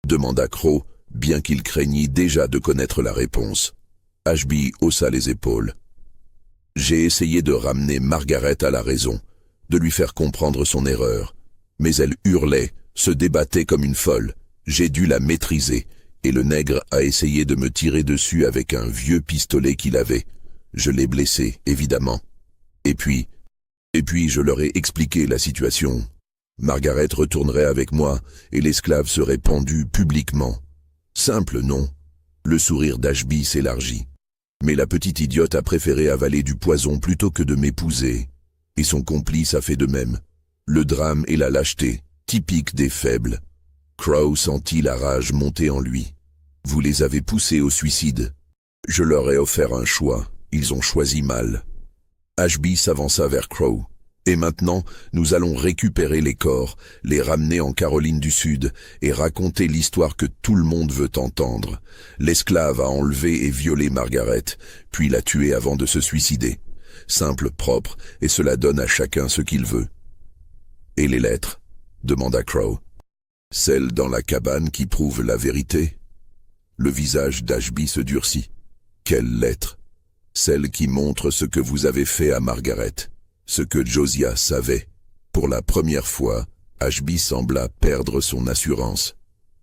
demanda Crowe, bien qu'il craignît déjà de connaître la réponse. Ashby haussa les épaules. J'ai essayé de ramener Margaret à la raison, de lui faire comprendre son erreur. Mais elle hurlait, se débattait comme une folle. J'ai dû la maîtriser, et le nègre a essayé de me tirer dessus avec un vieux pistolet qu'il avait. Je l'ai blessé, évidemment. Et puis je leur ai expliqué la situation. Margaret retournerait avec moi, et l'esclave serait pendu publiquement. Simple, non? Le sourire d'Ashby s'élargit. Mais la petite idiote a préféré avaler du poison plutôt que de m'épouser. Et son complice a fait de même. Le drame et la lâcheté, typiques des faibles. Crowe sentit la rage monter en lui. Vous les avez poussés au suicide. Je leur ai offert un choix. Ils ont choisi mal. Ashby s'avança vers Crowe. Et maintenant, nous allons récupérer les corps, les ramener en Caroline du Sud et raconter l'histoire que tout le monde veut entendre. L'esclave a enlevé et violé Margaret, puis l'a tuée avant de se suicider. Simple, propre, et cela donne à chacun ce qu'il veut. « Et les lettres ?» demanda Crowe. « Celles dans la cabane qui prouvent la vérité ?» Le visage d'Ashby se durcit. « Quelles lettres ?» Celle qui montre ce que vous avez fait à Margaret. Ce que Josiah savait. Pour la première fois, Ashby sembla perdre son assurance.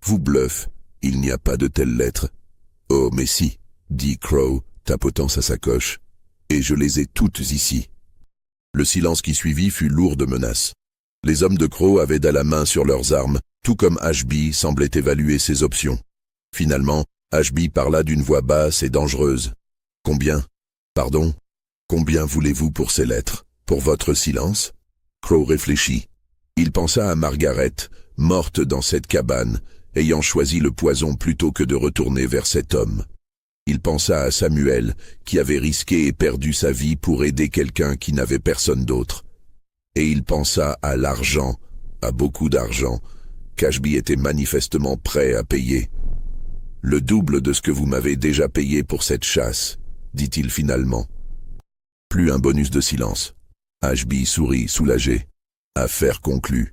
Vous bluffe, il n'y a pas de telles lettres. Oh mais si, dit Crow, tapotant sa sacoche. Et je les ai toutes ici. Le silence qui suivit fut lourd de menaces. Les hommes de Crow avaient à la main sur leurs armes, tout comme Ashby semblait évaluer ses options. Finalement, Ashby parla d'une voix basse et dangereuse. « Combien ? Pardon ? Combien voulez-vous pour ces lettres ? Pour votre silence ?» Crow réfléchit. Il pensa à Margaret, morte dans cette cabane, ayant choisi le poison plutôt que de retourner vers cet homme. Il pensa à Samuel, qui avait risqué et perdu sa vie pour aider quelqu'un qui n'avait personne d'autre. Et il pensa à l'argent, à beaucoup d'argent, qu'Ashby était manifestement prêt à payer. « Le double de ce que vous m'avez déjà payé pour cette chasse, » dit-il finalement. Plus un bonus de silence. Ashby sourit, soulagé. Affaire conclue.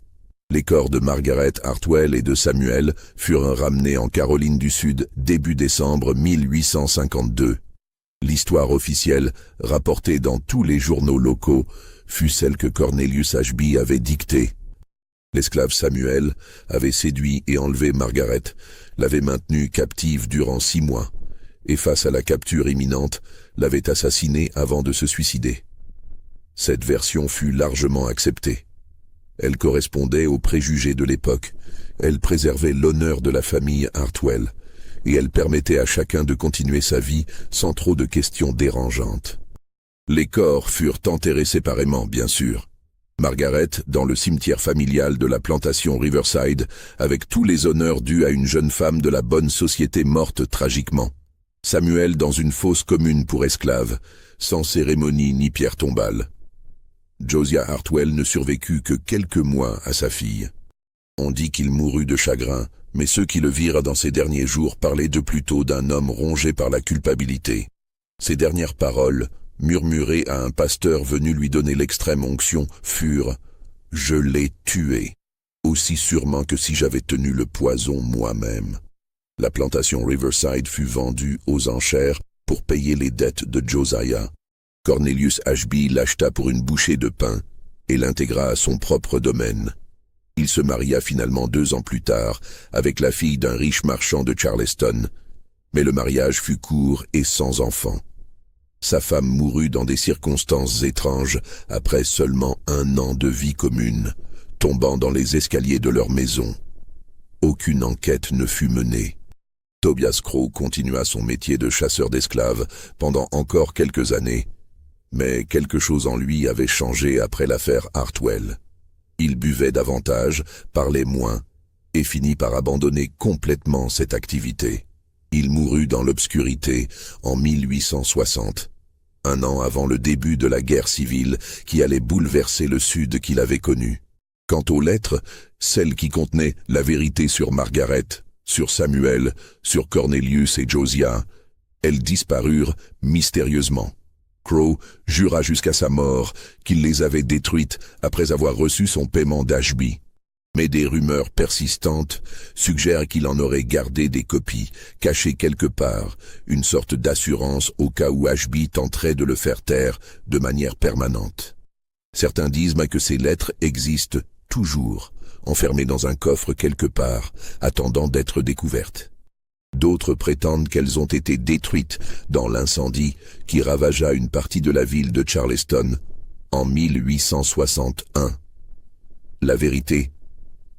Les corps de Margaret Hartwell et de Samuel furent ramenés en Caroline du Sud début décembre 1852. L'histoire officielle, rapportée dans tous les journaux locaux, fut celle que Cornelius Ashby avait dictée. L'esclave Samuel avait séduit et enlevé Margaret, l'avait maintenue captive durant 6 mois, et face à la capture imminente, l'avait assassinée avant de se suicider. Cette version fut largement acceptée. Elle correspondait aux préjugés de l'époque, elle préservait l'honneur de la famille Hartwell, et elle permettait à chacun de continuer sa vie sans trop de questions dérangeantes. Les corps furent enterrés séparément, bien sûr. Margaret dans le cimetière familial de la plantation Riverside, avec tous les honneurs dus à une jeune femme de la bonne société morte tragiquement. Samuel dans une fosse commune pour esclaves, sans cérémonie ni pierre tombale. Josiah Hartwell ne survécut que quelques mois à sa fille. On dit qu'il mourut de chagrin, mais ceux qui le virent dans ses derniers jours parlaient de plutôt d'un homme rongé par la culpabilité. Ses dernières paroles, murmurées à un pasteur venu lui donner l'extrême onction, furent « Je l'ai tué, aussi sûrement que si j'avais tenu le poison moi-même. » La plantation Riverside fut vendue aux enchères pour payer les dettes de Josiah. Cornelius Ashby l'acheta pour une bouchée de pain et l'intégra à son propre domaine. Il se maria finalement 2 ans plus tard avec la fille d'un riche marchand de Charleston, mais le mariage fut court et sans enfant. Sa femme mourut dans des circonstances étranges après seulement 1 an de vie commune, tombant dans les escaliers de leur maison. Aucune enquête ne fut menée. Tobias Crow continua son métier de chasseur d'esclaves pendant encore quelques années, mais quelque chose en lui avait changé après l'affaire Hartwell. Il buvait davantage, parlait moins, et finit par abandonner complètement cette activité. Il mourut dans l'obscurité en 1860, 1 an avant le début de la guerre civile qui allait bouleverser le Sud qu'il avait connu. Quant aux lettres, celles qui contenaient la vérité sur Margaret, sur Samuel, sur Cornelius et Josiah, elles disparurent mystérieusement. Crow jura jusqu'à sa mort qu'il les avait détruites après avoir reçu son paiement d'Ashby. Mais des rumeurs persistantes suggèrent qu'il en aurait gardé des copies, cachées quelque part, une sorte d'assurance au cas où Ashby tenterait de le faire taire de manière permanente. Certains disent que ces lettres existent toujours, enfermées dans un coffre quelque part, attendant d'être découvertes. D'autres prétendent qu'elles ont été détruites dans l'incendie qui ravagea une partie de la ville de Charleston en 1861. La vérité,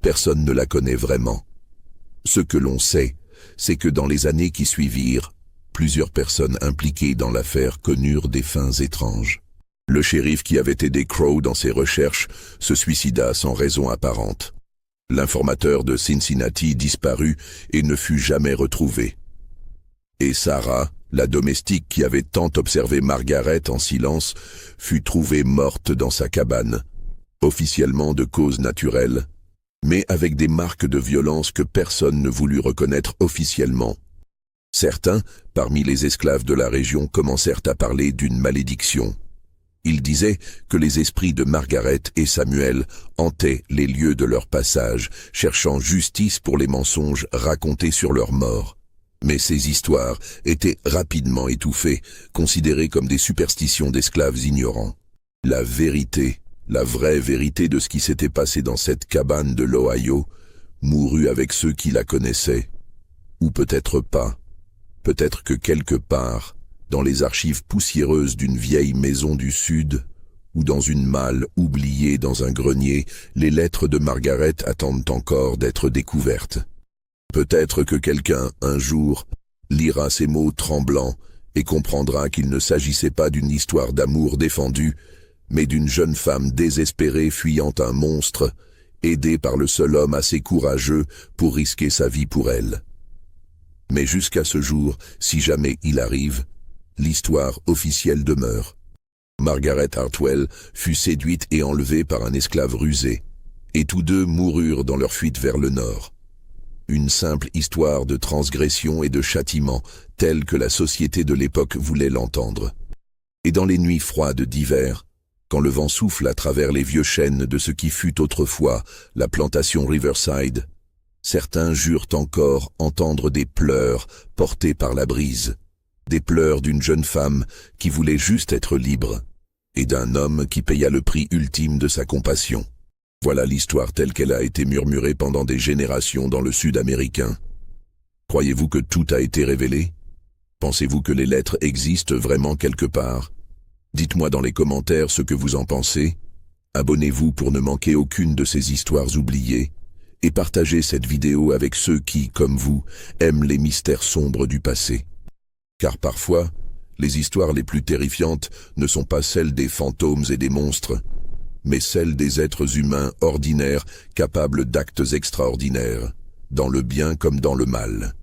personne ne la connaît vraiment. Ce que l'on sait, c'est que dans les années qui suivirent, plusieurs personnes impliquées dans l'affaire connurent des fins étranges. Le shérif qui avait aidé Crow dans ses recherches se suicida sans raison apparente. L'informateur de Cincinnati disparut et ne fut jamais retrouvé. Et Sarah, la domestique qui avait tant observé Margaret en silence, fut trouvée morte dans sa cabane, officiellement de cause naturelle, mais avec des marques de violence que personne ne voulut reconnaître officiellement. Certains, parmi les esclaves de la région, commencèrent à parler d'une malédiction. Ils disaient que les esprits de Margaret et Samuel hantaient les lieux de leur passage, cherchant justice pour les mensonges racontés sur leur mort. Mais ces histoires étaient rapidement étouffées, considérées comme des superstitions d'esclaves ignorants. La vérité, la vraie vérité de ce qui s'était passé dans cette cabane de l'Ohio, mourut avec ceux qui la connaissaient. Ou peut-être pas. Peut-être que quelque part, dans les archives poussiéreuses d'une vieille maison du Sud, ou dans une malle oubliée dans un grenier, les lettres de Margaret attendent encore d'être découvertes. Peut-être que quelqu'un, un jour, lira ces mots tremblants et comprendra qu'il ne s'agissait pas d'une histoire d'amour défendue, mais d'une jeune femme désespérée fuyant un monstre, aidée par le seul homme assez courageux pour risquer sa vie pour elle. Mais jusqu'à ce jour, si jamais il arrive, l'histoire officielle demeure. Margaret Hartwell fut séduite et enlevée par un esclave rusé, et tous deux moururent dans leur fuite vers le nord. Une simple histoire de transgression et de châtiment, telle que la société de l'époque voulait l'entendre. Et dans les nuits froides d'hiver, quand le vent souffle à travers les vieux chênes de ce qui fut autrefois la plantation Riverside, certains jurent encore entendre des pleurs portés par la brise, des pleurs d'une jeune femme qui voulait juste être libre, et d'un homme qui paya le prix ultime de sa compassion. Voilà l'histoire telle qu'elle a été murmurée pendant des générations dans le Sud américain. Croyez-vous que tout a été révélé? Pensez-vous que les lettres existent vraiment quelque part? Dites-moi dans les commentaires ce que vous en pensez. Abonnez-vous pour ne manquer aucune de ces histoires oubliées. Et partagez cette vidéo avec ceux qui, comme vous, aiment les mystères sombres du passé. Car parfois, les histoires les plus terrifiantes ne sont pas celles des fantômes et des monstres, mais celles des êtres humains ordinaires capables d'actes extraordinaires, dans le bien comme dans le mal.